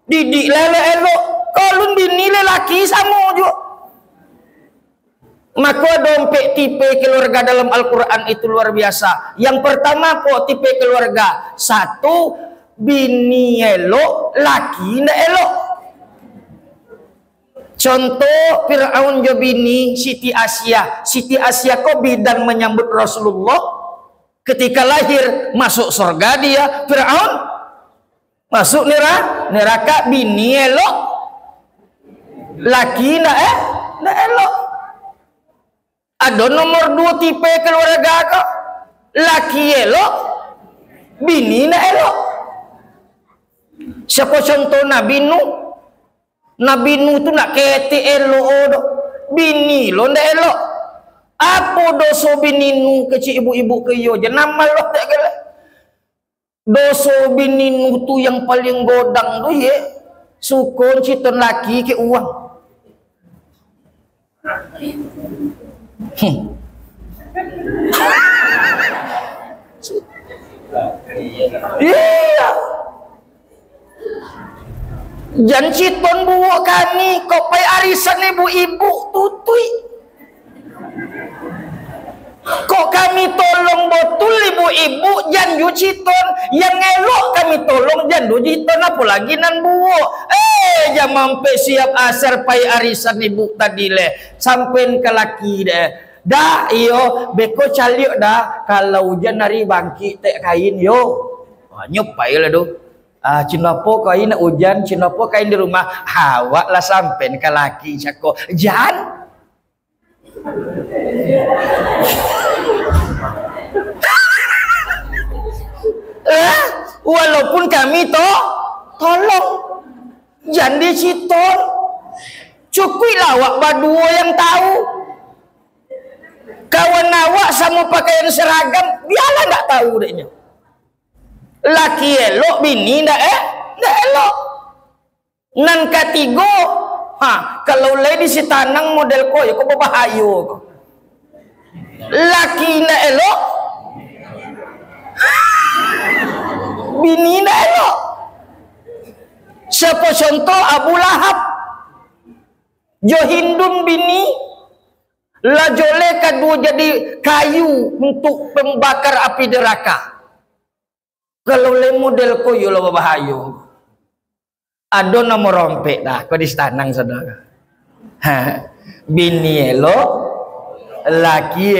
didik lele elok. Kalau bini lelaki sama je. Maka dompet tipe keluarga dalam Al-Quran itu luar biasa. Yang pertama po tipe keluarga, 1 bini elok, laki ndak elok. Contoh Fir'aun jo bini Siti Asia. Siti Asia kok bidan menyambut Rasulullah ketika lahir, masuk surga dia. Fir'aun masuk neraka. Bini elok, laki ndak elok. Ada nomor 2 tipe keluarga kok, laki elok, bini ndak elok. Siapa contoh Nabi Nuh? Nabi Nuh tu nak kete elok, bini lo ndak elok. Apa dosa bini Nuh kecil ibu-ibu keyo jenam Allah tak kala. Dosa bini Nuh tu yang paling godang tu ye, sukun citon laki ke uang. Iya. Jan citon buat kami kok pai arisan ibu-ibu tutui. Kok kami tolong betul ibu-ibu jan ju citon, yang elok kami tolong jan ju citon, apalagi nan buat. Jam mampe siap asar pai arisan ibu tadi le, sampein ke laki deh. Dah iyo beko caliuk dah, kalau hujan hari bangkit tek kain yo. Nyopai lah do. Cinapo kain hujan, cinapo kain di rumah, awak lah sampein ke laki cako. Jan. Walaupun kami tolong jangan diciton, cukuplah awak berdua yang tahu. Kawan awak sama pakaian seragam, biarlah nggak tahu deknya. Laki elok, bini ndak elok. Nan katigo, kalau lady si tanang model ko, ya kok berbahaya ko. Laki ndak elok, bini ndak elok. Siapa contoh Abu Lahab? Johindun bini la jole kadu jadi kayu untuk pembakar api neraka. Kalau le model ko yo lo bahaya. Ada nomor rompek dah kau di tanang saudara. Bini elok, laki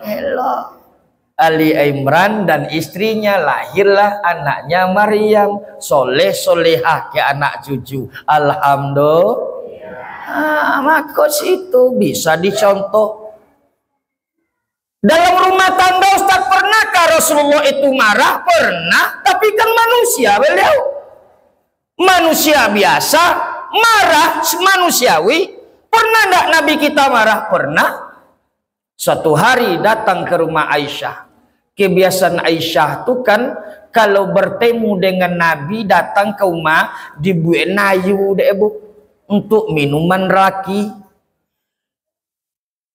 elok. Ali Imran dan istrinya, lahirlah anaknya Maryam, soleh solehah ke anak cucu. Alhamdulillah. Makos itu bisa dicontoh. Dalam rumah tangga Ustaz, pernahkah Rasulullah itu marah? Pernah, tapi kan manusia beliau. Manusia biasa, marah manusiawi. Pernah enggak Nabi kita marah? Pernah. Suatu hari datang ke rumah Aisyah. Kebiasaan Aisyah itu kan kalau bertemu dengan Nabi, datang ke rumah dibuat nayu deh bu untuk minuman raki.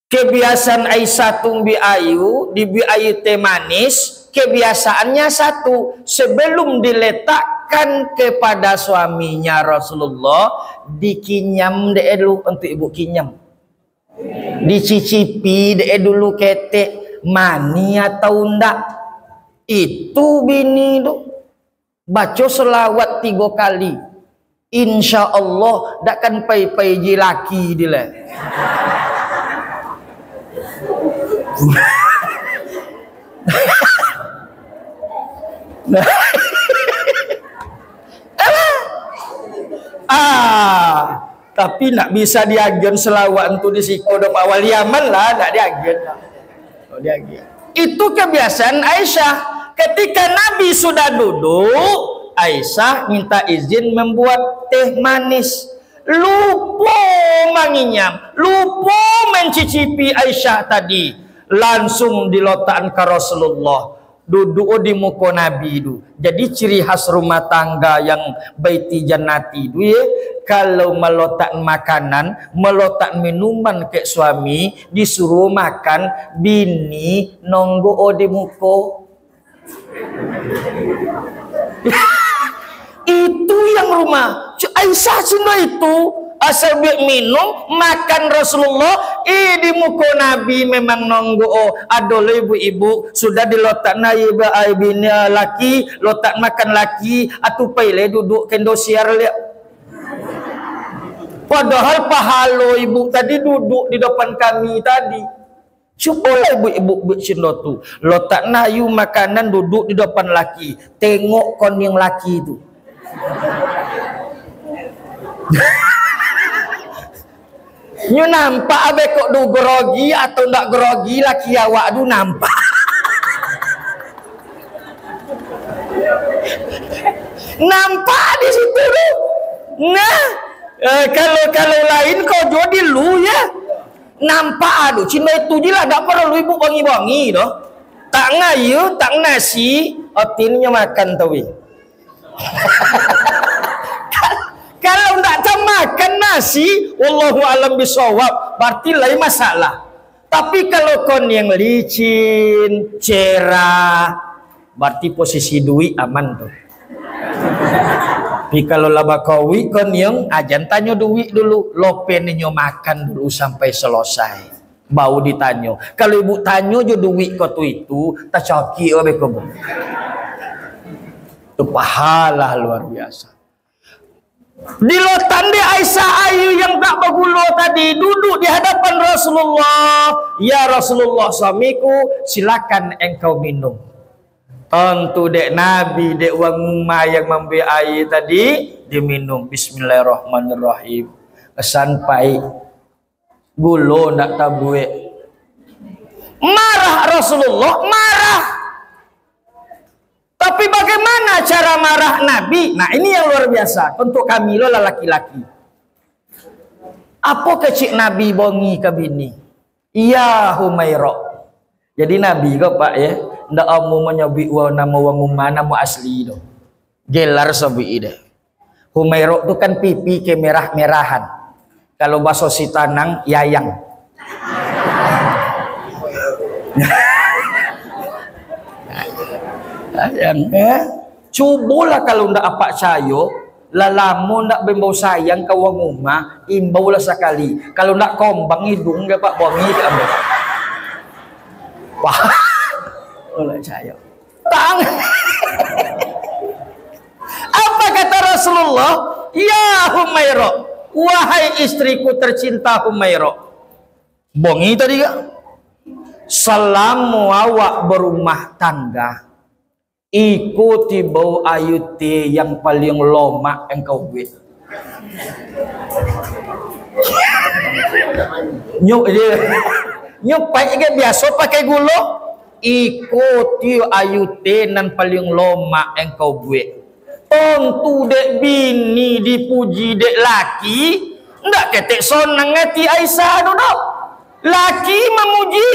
Kebiasaan Aisyah tumbi ayu, dibi ayu teh manis. Kebiasaannya satu, sebelum diletakkan kepada suaminya Rasulullah, dikinyam deh dulu untuk ibu kinyam. Dicicipi deh dulu ketek mani atau ndak. Itu bini tu baca selawat 3 kali, insya Allah takkan pai-pai je laki dia lah. Tapi nak bisa diagen selawat untuk disiko do awal Yaman lah, nak diagen. Itu kebiasaan Aisyah. Ketika Nabi sudah duduk, Aisyah minta izin membuat teh manis. Lupa menginyam, lupa mencicipi Aisyah tadi. Langsung diletakkan ke Rasulullah. Duduk di muka Nabi itu. Jadi ciri khas rumah tangga yang baiti jannati itu ya, kalau meletak makanan, meletak minuman ke suami, disuruh makan, bini nonggo di muka. Itu yang rumah Aisyah cina itu. Asal biar minum, makan Rasulullah, di muka Nabi memang nonggo. Adolah ibu-ibu sudah diletak na bini laki, letak makan laki, atau pile duduk kendosiar lihat. Padahal pahalo ibu tadi duduk di depan kami tadi. Cubalah ibu-ibu buat cinta tu. Letak nayu makanan duduk di depan laki. Tengok kon yang laki tu. Nyu nampak abe kok du grogi atau ndak grogi laki awak du nampak. Nampak di situ tu. Nah, kalau lain kau jadi lu ya. Nampak aduh cina itu je lah, tak perlu ibu wangi-wangi doh. Tak ngayu, tak nasi, otinnya makan tawi. Kalau tak makan nasi, wallahu alam bisawab, berarti lain masalah. Tapi kalau kon yang licin, cerah, berarti posisi duit aman tuh. Tapi kalau laba kawi kon yang ajan tanya duit dulu, lopen nyo makan dulu sampai selesai. Bau ditanya. Kalau ibu tanya jo duit kau tu itu, tak coki obe kau. Itu pahala luar biasa. Di lotan di Aisyah ayu yang tak bergula tadi duduk di hadapan Rasulullah. Ya Rasulullah suamiku, silakan engkau minum. Tentu dek Nabi, dek wang umma yang memberi air tadi diminum. Bismillahirrahmanirrahim. Sampai gula nak tabuik. Marah Rasulullah, marah. Tapi bagaimana cara marah Nabi? Nah ini yang luar biasa untuk kami lola laki-laki. Apa kecik Nabi bongi ke bini? Ya Humairah. Jadi Nabi kok pak ya, ndak amu menyobi nama wang umma nama asli do. Gelar sobi ide. Humairah itu kan pipi ke merah-merahan. Kalau bahasa si tanang yayang. Sayang cubalah kalau ndak apa cayo lalamu ndak bembau sayang ke wang umma imbau lah sekali. Kalau ndak kombang hidung ke pak bongi ke ambil wah oleh cayo tang. Apa kata Rasulullah? Ya Humairah, wahai istriku tercinta Humairah. Bongi tadi gak? selama awak berumah tangga, ikuti bau ayuti yang paling lomak engkau buat. Nyuk pakai biasa pakai gula, ikuti ayuti nan paling lomak engkau buat. Tentu dek bini dipuji dek laki, ndak ketek sonang hati Aisyah duduk. Laki memuji,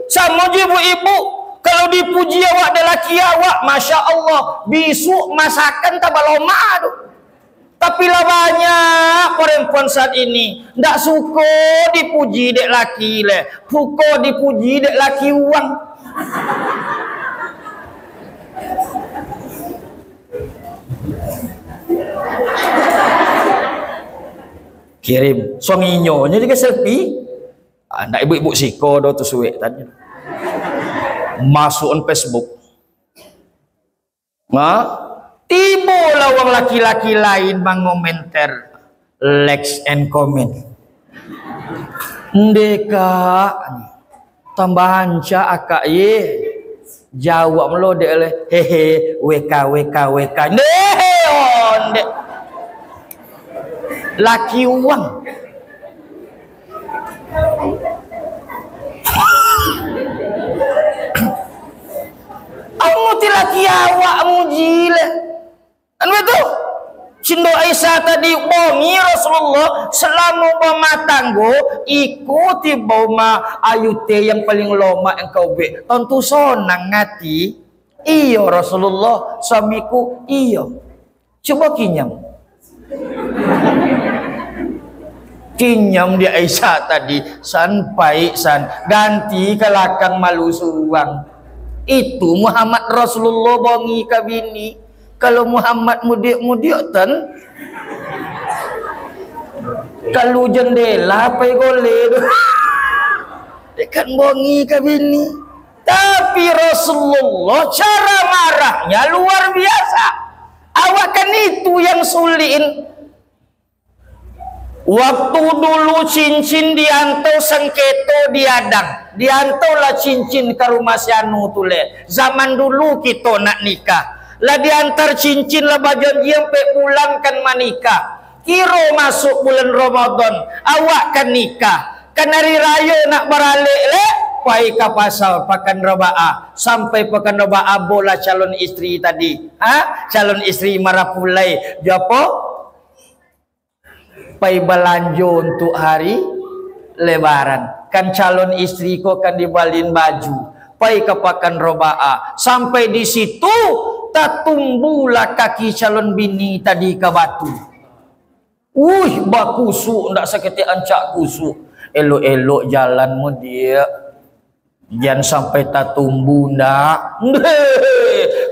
sama ibu-ibu. Kalau dipuji awak dek laki awak, masya Allah, bisu masakan tabaloma tu. Tapi lah banyak perempuan saat ini ndak suka dipuji dek laki le, suka dipuji dek laki uang. Kirim songinyonya juga selfie. Ndak ibu-ibu siko do tu suwe tadi. Masukin Facebook. Tiba lawang laki-laki lain mengomentar, likes and comment. Ndeka tambahan ca akak ye. Jawab lo dek le hehe WK. Nehe onde. Laki uang. Kamu laki awak muji le. Kan betul? Cindo Aisyah tadi bongi Rasulullah selama rumah tanggo ikuti bauma ayute yang paling loma engkau be. Tentu sonang ngati. Iyo Rasulullah suamiku iyo. Coba kinyam. Kinyam di Aisyah tadi sampai ganti ke lakang malu suang. Itu Muhammad Rasulullah bongi ke bini. Kalau Muhammad mudik-mudik tan, kalau jendela apa boleh tu, dekat bongi ke bini. Tapi Rasulullah cara marahnya luar biasa. Awak kan itu yang sulit. Waktu dulu cincin diantau sengketo diadang, diantau lah cincin ke rumah si anu tule. Zaman dulu kita nak nikah. Lah diantar cincin lah bajanjian pe pulang kan manikah. Kiro masuk bulan Ramadan awak kan nikah. Kan hari raya nak beralik le pai ka pasal pakan robaah sampai pakan robaah bola calon istri tadi. Calon istri marah pulai. Jopo pai belanja untuk hari lebaran. Kan calon istri ko kan dibalin baju. Pai ke pakan robaah sampai di situ tak tumbuhlah kaki calon bini tadi ke batu. Bakusuk ndak sakit ancak kusuk. Elok-elok jalanmu dia. Jangan sampai tak tumbuh ndak.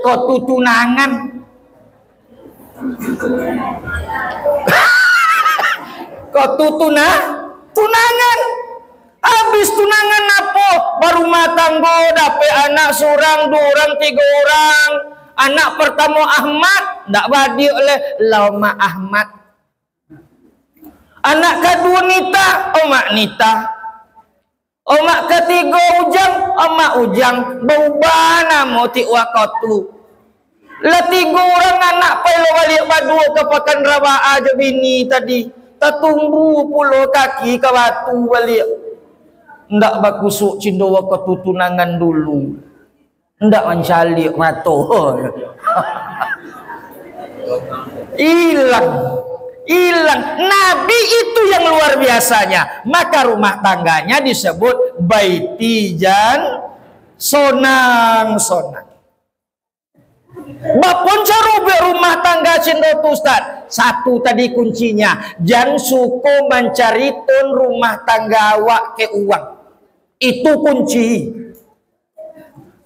Kau tu tunangan. Kau tu tunangan. Habis tunangan apa? Baru matanggo dapet anak seorang, 2 orang, 3 orang. Anak pertama Ahmad ndak badi oleh Lama Ahmad. Anak kedua Nita, Omak Nita. Omak ketiga Ujang, Omak Ujang. Berubah nama ti wakotu. Lah 3 orang anak pelo balik badua ke pakan rabaa aja bini tadi. Tertumbu pulau kaki ke batu balik. Ndak bakusuk cindo wakotu tunangan dulu. Ndak mencalik mato. Hilang. Nabi itu yang luar biasanya. Maka rumah tangganya disebut baitijan sonang. Bapun carube rumah tangga cinta Ustaz. Satu tadi kuncinya. Jangan suko mencaritun rumah tangga awak ke uang. Itu kunci.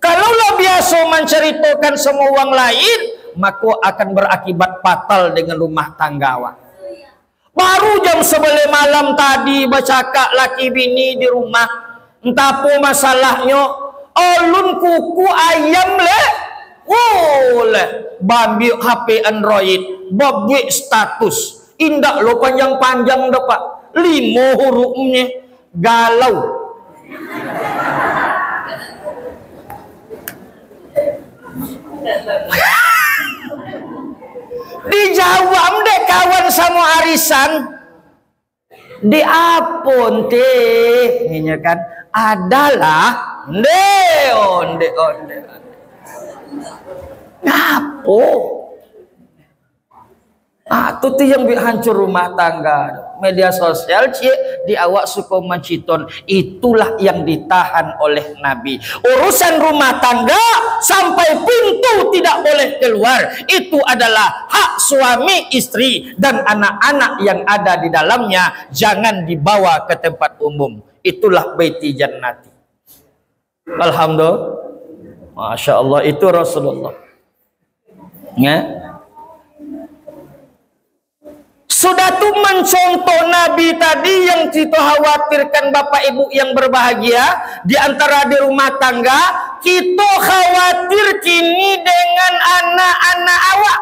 Kalau lo biasa menceritakan semua uang lain, maka akan berakibat fatal dengan rumah tangga awak. Baru jam 11 malam tadi bercakap laki bini di rumah. Entah apa masalahnya. Olun kuku ayam le. Bambil HP Android. Babik status. Indak lo panjang-panjang dapat. 5 hurufnya. Galau. Dijawab deh kawan sama arisan. Diapun teh, ini kan adalah onde. Ngapo? Itu tuh yang hancur rumah tangga. Media sosial di awak suka menciton. Itulah yang ditahan oleh Nabi. Urusan rumah tangga sampai pintu tidak boleh keluar. Itu adalah hak suami istri dan anak-anak yang ada di dalamnya. Jangan dibawa ke tempat umum. Itulah baiti jannati. Alhamdulillah. Masya Allah, itu Rasulullah. Ya. Sudah tuh mencontoh Nabi tadi yang kita khawatirkan Bapak Ibu yang berbahagia di antara di rumah tangga, kita khawatir kini dengan anak-anak awak.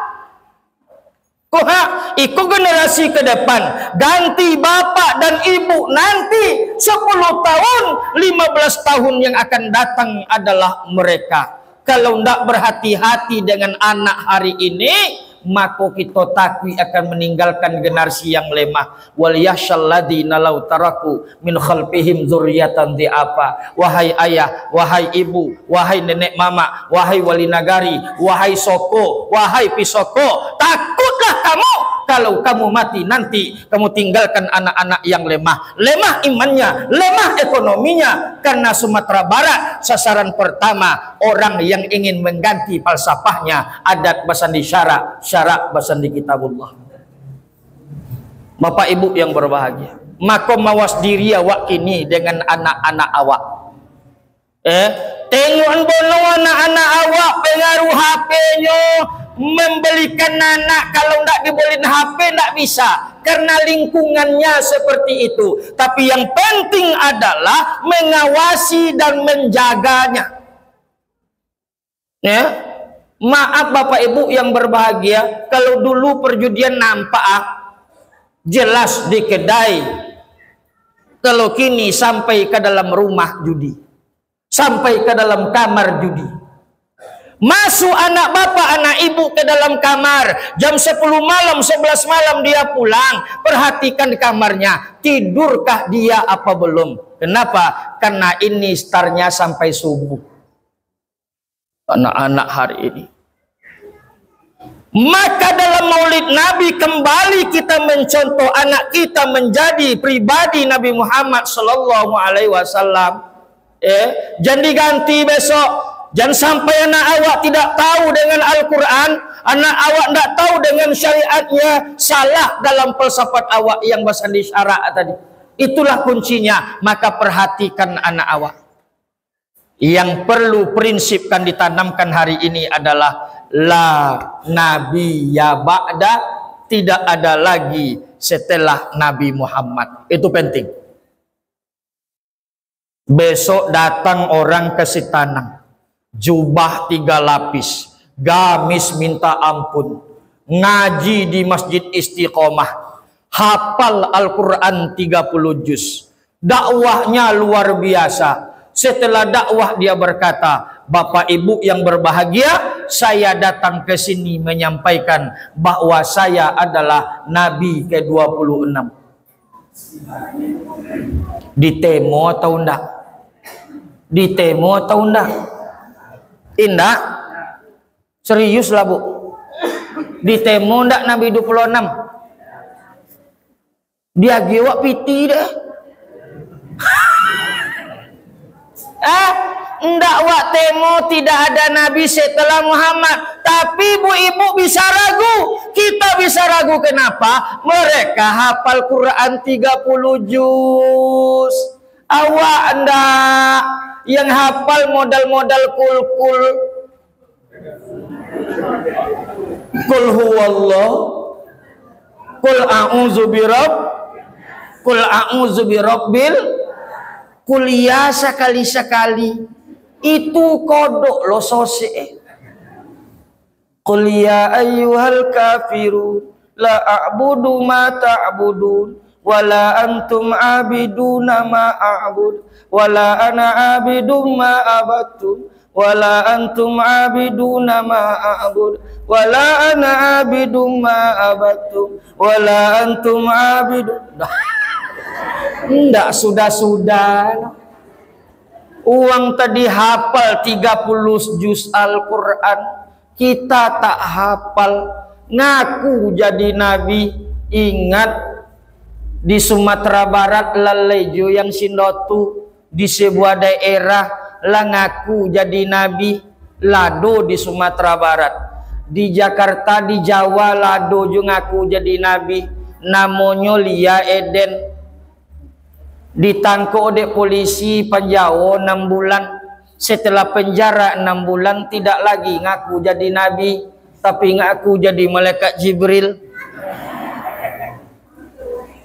Iku generasi ke depan ganti bapak dan ibu nanti 10 tahun 15 tahun yang akan datang adalah mereka. Kalau tidak berhati-hati dengan anak hari ini, maka kita takwi akan meninggalkan generasi yang lemah. Wal yahsyalladzina law taraku min khalfihim dzurriyyatan dhi'afa. Wahai ayah, wahai ibu, wahai nenek mama, wahai wali nagari, wahai soko, wahai pisoko, takutlah kamu kalau kamu mati nanti kamu tinggalkan anak-anak yang lemah. Lemah imannya, lemah ekonominya. Karena Sumatera Barat sasaran pertama orang yang ingin mengganti falsafahnya adat basandi syarak basandi kitabullah. Bapak Ibu yang berbahagia, maka mawas diri awak kini dengan anak-anak awak. Tengok bono anak-anak awak pengaruh HP-nya, membelikan anak. Kalau tidak dibolehin HP tidak bisa karena lingkungannya seperti itu. Tapi yang penting adalah mengawasi dan menjaganya. Ya, maaf Bapak Ibu yang berbahagia, kalau dulu perjudian nampak jelas di kedai, kalau kini sampai ke dalam rumah judi, sampai ke dalam kamar judi. Masuk anak bapak, anak ibu ke dalam kamar, jam 10 malam, 11 malam dia pulang. Perhatikan kamarnya, tidurkah dia apa belum? Kenapa? Karena ini startnya sampai subuh. Anak-anak hari ini. Maka dalam Maulid Nabi kembali kita mencontoh anak kita menjadi pribadi Nabi Muhammad Sallallahu Alaihi Wasallam. Jangan diganti besok. Jangan sampai anak awak tidak tahu dengan Al-Quran, anak awak tidak tahu dengan syariatnya, salah dalam filsafat awak yang basandi syarak tadi. Itulah kuncinya. Maka perhatikan anak awak. Yang perlu prinsipkan ditanamkan hari ini adalah la nabiyya ba'da, tidak ada lagi setelah Nabi Muhammad. Itu penting. Besok datang orang ke Sitanang, jubah 3 lapis, gamis minta ampun, ngaji di Masjid Istiqomah, hafal Al-Quran 30 juz, dakwahnya luar biasa. Setelah dakwah dia berkata, Bapak Ibu yang berbahagia, saya datang ke sini menyampaikan bahwa saya adalah Nabi ke-26. Ditemo atau enggak? Ditemo atau enggak? Indah? Serius lah Bu. Ditemo enggak Nabi 26? Dia gewak piti deh. Enggak wak temo tidak ada Nabi setelah Muhammad. Tapi ibu-ibu bisa ragu. Kita bisa ragu kenapa? Mereka hafal Quran 30 juz. Awak enggak. Yang hafal modal-modal kul huwallah, kul a'udzu birabbil, kuliah sekali-sekali. Itu kodok lo sose. Qul ya ayyuhal kafirun la a'budu ma ta'budun wala antum abiduna ma a'bud wala ana abidum ma abattum wala antum abiduna ma a'bud wala ana abidum ma abadtum wala antum abidun. Enggak sudah-sudah. Uang tadi hafal 30 juz Al-Quran, kita tak hafal, ngaku jadi nabi. Ingat di Sumatera Barat lalejo yang sindotu di sebuah daerah lah ngaku jadi nabi, lado di Sumatera Barat. Di Jakarta, di Jawa lado juga ngaku jadi nabi, namanya Lia Eden. Ditangkap oleh polisi penjara 6 bulan. Setelah penjara 6 bulan tidak lagi ngaku jadi nabi, tapi ngaku jadi malaikat Jibril.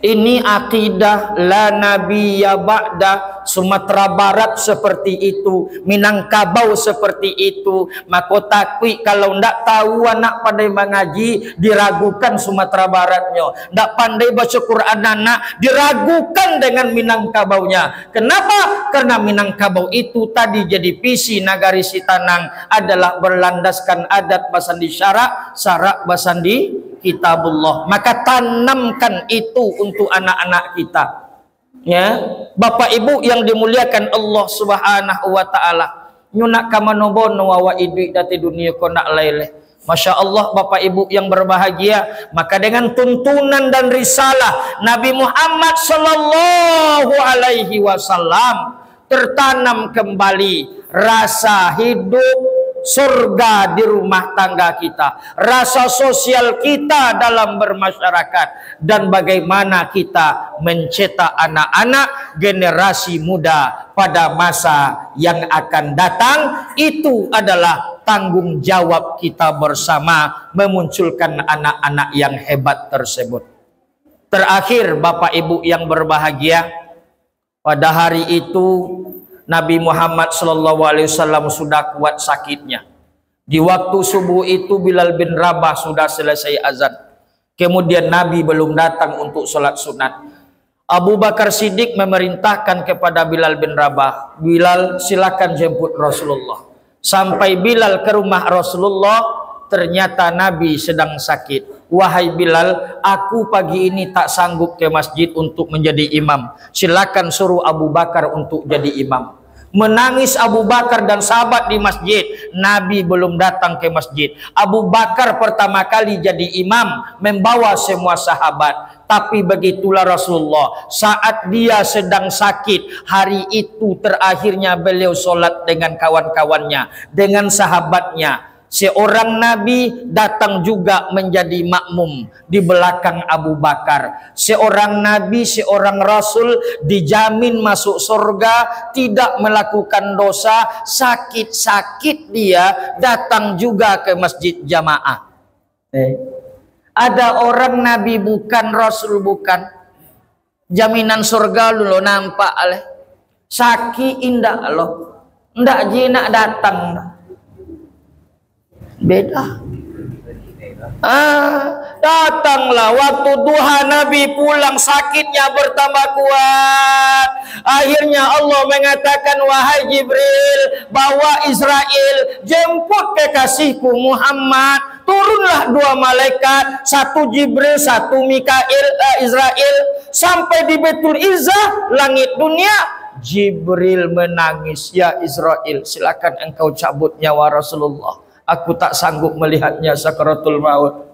Ini akidah la nabiyya ba'da. Sumatera Barat seperti itu, Minangkabau seperti itu. Maka takwi kalau ndak tahu anak pandai mengaji, diragukan Sumatera Baratnya. Ndak pandai baca Quran anak, diragukan dengan Minangkabaunya. Kenapa? Karena Minangkabau itu tadi jadi visi nagari Sitanang adalah berlandaskan adat basandi syarak, syarak basandi kitabullah. Maka tanamkan itu untuk anak-anak kita, ya. Bapak Ibu yang dimuliakan Allah Subhanahu wa taala, nyunak kamanobono wawa idui dati dunia ko nak leleh. Masya Allah Bapak Ibu yang berbahagia, maka dengan tuntunan dan risalah Nabi Muhammad sallallahu alaihi wasallam tertanam kembali rasa hidup surga di rumah tangga kita, rasa sosial kita dalam bermasyarakat, dan bagaimana kita mencetak anak-anak generasi muda pada masa yang akan datang. Itu adalah tanggung jawab kita bersama memunculkan anak-anak yang hebat tersebut. Terakhir Bapak Ibu yang berbahagia, pada hari itu Nabi Muhammad SAW sudah kuat sakitnya. Di waktu subuh itu Bilal bin Rabah sudah selesai azan. Kemudian Nabi belum datang untuk sholat sunat. Abu Bakar Siddiq memerintahkan kepada Bilal bin Rabah, Bilal silakan jemput Rasulullah. Sampai Bilal ke rumah Rasulullah, ternyata Nabi sedang sakit. Wahai Bilal, aku pagi ini tak sanggup ke masjid untuk menjadi imam. Silakan suruh Abu Bakar untuk jadi imam. Menangis Abu Bakar dan sahabat di masjid. Nabi belum datang ke masjid. Abu Bakar pertama kali jadi imam, membawa semua sahabat. Tapi begitulah Rasulullah, saat dia sedang sakit, hari itu terakhirnya beliau sholat dengan kawan-kawannya, dengan sahabatnya. Seorang Nabi datang juga menjadi makmum di belakang Abu Bakar. Seorang Nabi, seorang Rasul dijamin masuk surga, tidak melakukan dosa. Sakit-sakit dia datang juga ke masjid jamaah. Ada orang Nabi bukan, Rasul bukan, jaminan surga lu lo nampak aleh. Sakit indah lo, ndak jinak datang. Beda. Datanglah waktu duha, Nabi pulang, sakitnya bertambah kuat. Akhirnya Allah mengatakan, wahai Jibril, bawa Israel, jemput kekasihku Muhammad. Turunlah 2 malaikat, satu Jibril, satu Mikail, Israel, sampai di Baitul Izzah, langit dunia. Jibril menangis, ya Israel, silakan engkau cabut nyawa Rasulullah. Aku tak sanggup melihatnya sakaratul maut.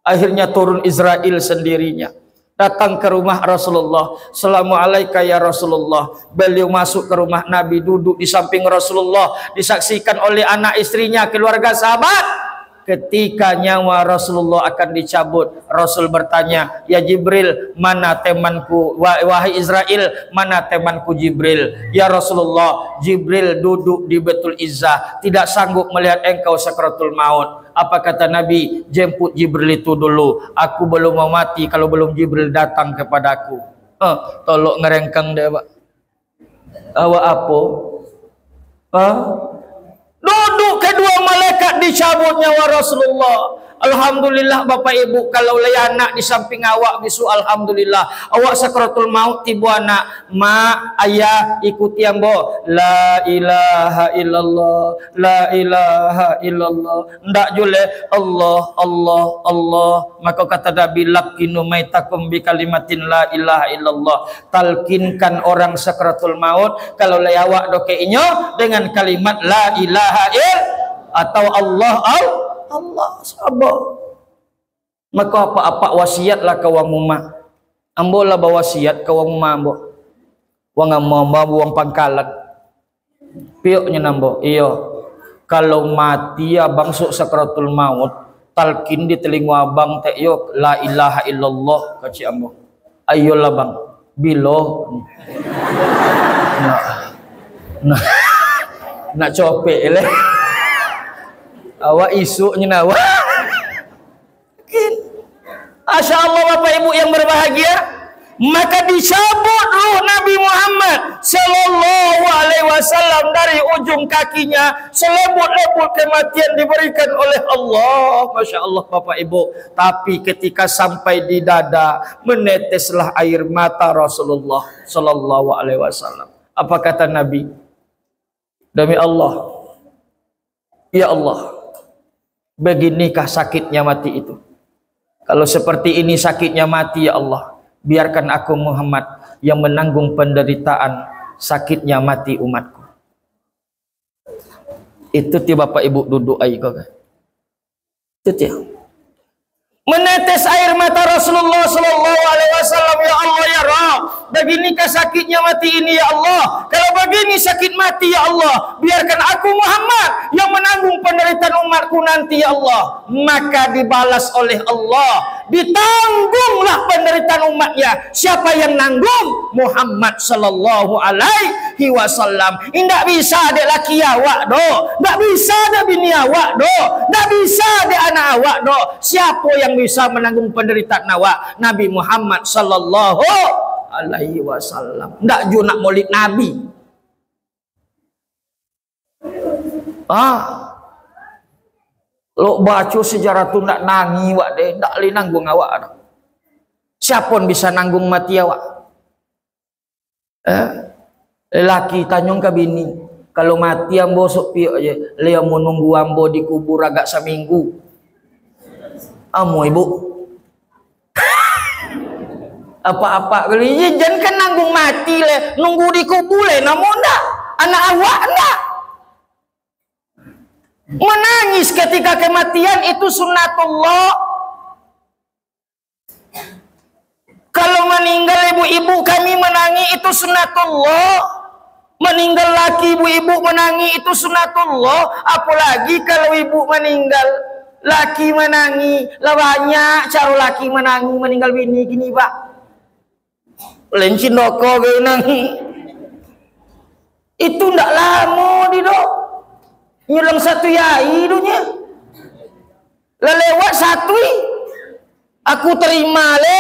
Akhirnya turun Israel sendirinya, datang ke rumah Rasulullah. Assalamualaikum ya Rasulullah. Beliau masuk ke rumah Nabi, duduk di samping Rasulullah, disaksikan oleh anak istrinya, keluarga sahabat. Ketika nyawa Rasulullah akan dicabut, Rasul bertanya, ya Jibril, mana temanku? Wahai Israel, mana temanku Jibril? Ya Rasulullah, Jibril duduk di Baitul Izzah, tidak sanggup melihat engkau sakaratul maut. Apa kata Nabi? Jemput Jibril itu dulu, aku belum mau mati kalau belum Jibril datang kepadaku. Tolong ngerengkang deh, Pak. Awak apa? Duduk kedua malaikat, dicabut nyawa Rasulullah. Alhamdulillah Bapak Ibu, kalau anak di samping awak bisu alhamdulillah. Awak sakratul maut tibu anak, ma ayah ikuti ambo la ilaha illallah, la ilaha illallah. Ndak jule Allah Allah Allah. Maka kata Nabi lakinu maitakum bi kalimatin la ilaha illallah. Talkinkan orang sakratul maut kalau awak dokeinyo dengan kalimat la ilaha illallah atau Allah Allah sabar. Maka apa-apa wasiatlah ke wang muma. Ambo lah bawasiat ke wang muma ambo. Wang ambo wang pangkalat. Pioknya nambo. Iyo. Kalau mati abang sok sakratul maut, talkin di telinga abang tak yo la ilaha illallah kaci ambo. Ayolah bang. Bilo. Nak copek le. Awak isuknya nawa. Masya Allah Bapak Ibu yang berbahagia, maka dicabut ruh Nabi Muhammad Sallallahu Alaihi Wasallam dari ujung kakinya, selebut-lebut kematian diberikan oleh Allah. Masya Allah Bapak Ibu. Tapi ketika sampai di dada, meneteslah air mata Rasulullah Sallallahu Alaihi Wasallam. Apa kata Nabi? Demi Allah, ya Allah, beginikah sakitnya mati itu? Kalau seperti ini sakitnya mati, ya Allah, biarkan aku Muhammad yang menanggung penderitaan sakitnya mati umatku. Itu tiba Bapak Ibu duduk air kau. Itu dia. Menetes air mata Rasulullah Sallallahu Alaihi Wasallam. Ya Allah ya Rabb, beginikah sakitnya mati ini ya Allah? Kalau begini sakit mati ya Allah, biarkan aku Muhammad yang menanggung penderitaan umatku nanti ya Allah. Maka dibalas oleh Allah, ditanggunglah penderitaan umatnya. Siapa yang nanggung? Muhammad Sallallahu Alaihi Wasallam. Tidak bisa dek laki awak do, tidak bisa dek bini awak do, tidak bisa dek anak awak do. Siapa yang bisa menanggung penderitaan awak? Nabi Muhammad Sallallahu Alaihi Wasallam. Ndak ju nak molid Nabi. Lo baca sejarah tu ndak nangi wak deh, ndak li nanggung awak. Siapa bisa nanggung mati awak? Lelaki tanyong ke bini, kalau mati ambo sok piok aja, dia mau nunggu ambo dikubur agak seminggu. Amo ibu apa-apa kali jangan kan nanggung mati le, nunggu dikubur le, namun ndak anak awak ndak menangis ketika kematian itu sunnatullah. Kalau meninggal ibu-ibu kami menangis itu sunnatullah. Meninggal laki ibu-ibu menangis itu sunnatullah. Apalagi kalau ibu meninggal laki menangi, lah banyak cara laki menangi meninggal bini gini pak. Lencin doko gue nangi. Itu ndak lama di dok. Nyulang satu yai dunya. Lah lewat satu aku terima le.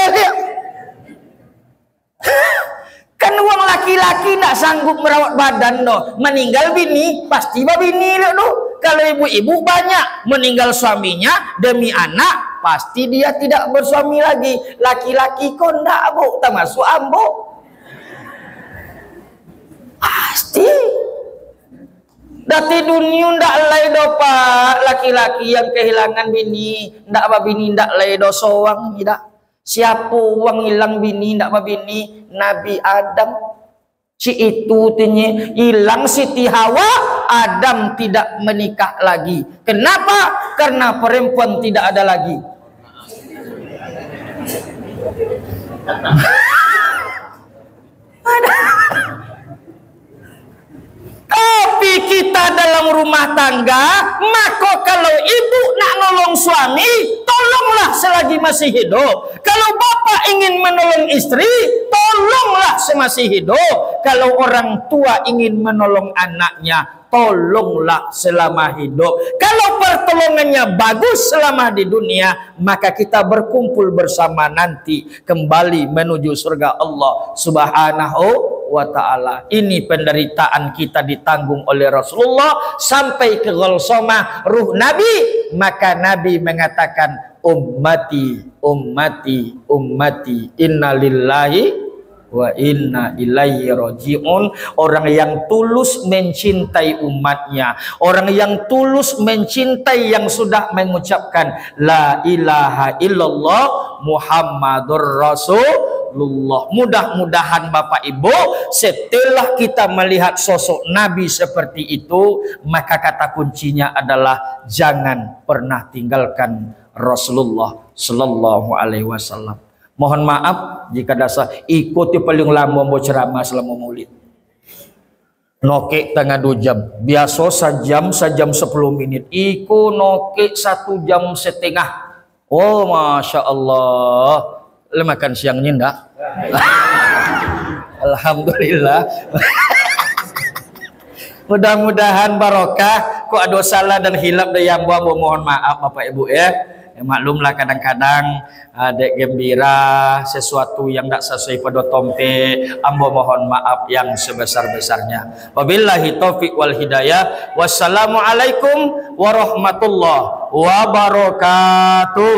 Kan uang laki-laki ndak sanggup merawat badan do. Meninggal bini pasti bini le do. Kalau ibu-ibu banyak meninggal suaminya demi anak, pasti dia tidak bersuami lagi. Laki-laki kok ndak bu, termasuk ambo. Pasti. Dati dunia ndak lay do pak, laki-laki yang kehilangan bini, ndak apa bini ndak lay do soang tidak. Siapa uang hilang bini ndak apa bini? Nabi Adam. Si itu tinya hilang Siti Hawa, Adam tidak menikah lagi. Kenapa? Karena perempuan tidak ada lagi. Tapi kita dalam rumah tangga, maka kalau ibu nak nolong suami, tolonglah selagi masih hidup. Kalau bapak ingin menolong istri, tolonglah semasih hidup. Kalau orang tua ingin menolong anaknya, tolonglah selama hidup. Kalau pertolongannya bagus selama di dunia, maka kita berkumpul bersama nanti kembali menuju surga Allah Subhanahu wa ta'ala. Ini penderitaan kita ditanggung oleh Rasulullah sampai ke ghalsomah ruh Nabi. Maka Nabi mengatakan, ummati, ummati, ummati, inna lillahi wa inna ilaihi raji'un. Orang yang tulus mencintai umatnya, orang yang tulus mencintai yang sudah mengucapkan la ilaha illallah Muhammadur Rasulullah. Mudah-mudahan Bapak Ibu, setelah kita melihat sosok Nabi seperti itu, maka kata kuncinya adalah jangan pernah tinggalkan Rasulullah sallallahu alaihi wasallam. Mohon maaf jika dasar ikuti paling lama mau ceramah selama maulid. Nokek tengah 2 jam. Biasa sejam 10 menit. Iku nokek 1 jam setengah. Oh, Masya Allah. Le makan siangnya enggak? Alhamdulillah. Mudah-mudahan barokah. Kok ada salah dan hilap dari yang mohon maaf Bapak Ibu ya. Maklumlah kadang-kadang adek gembira sesuatu yang tidak sesuai pada tompe, ambo mohon maaf yang sebesar-besarnya. Wabillahi taufiq wal hidayah. Wassalamualaikum warahmatullahi wabarakatuh.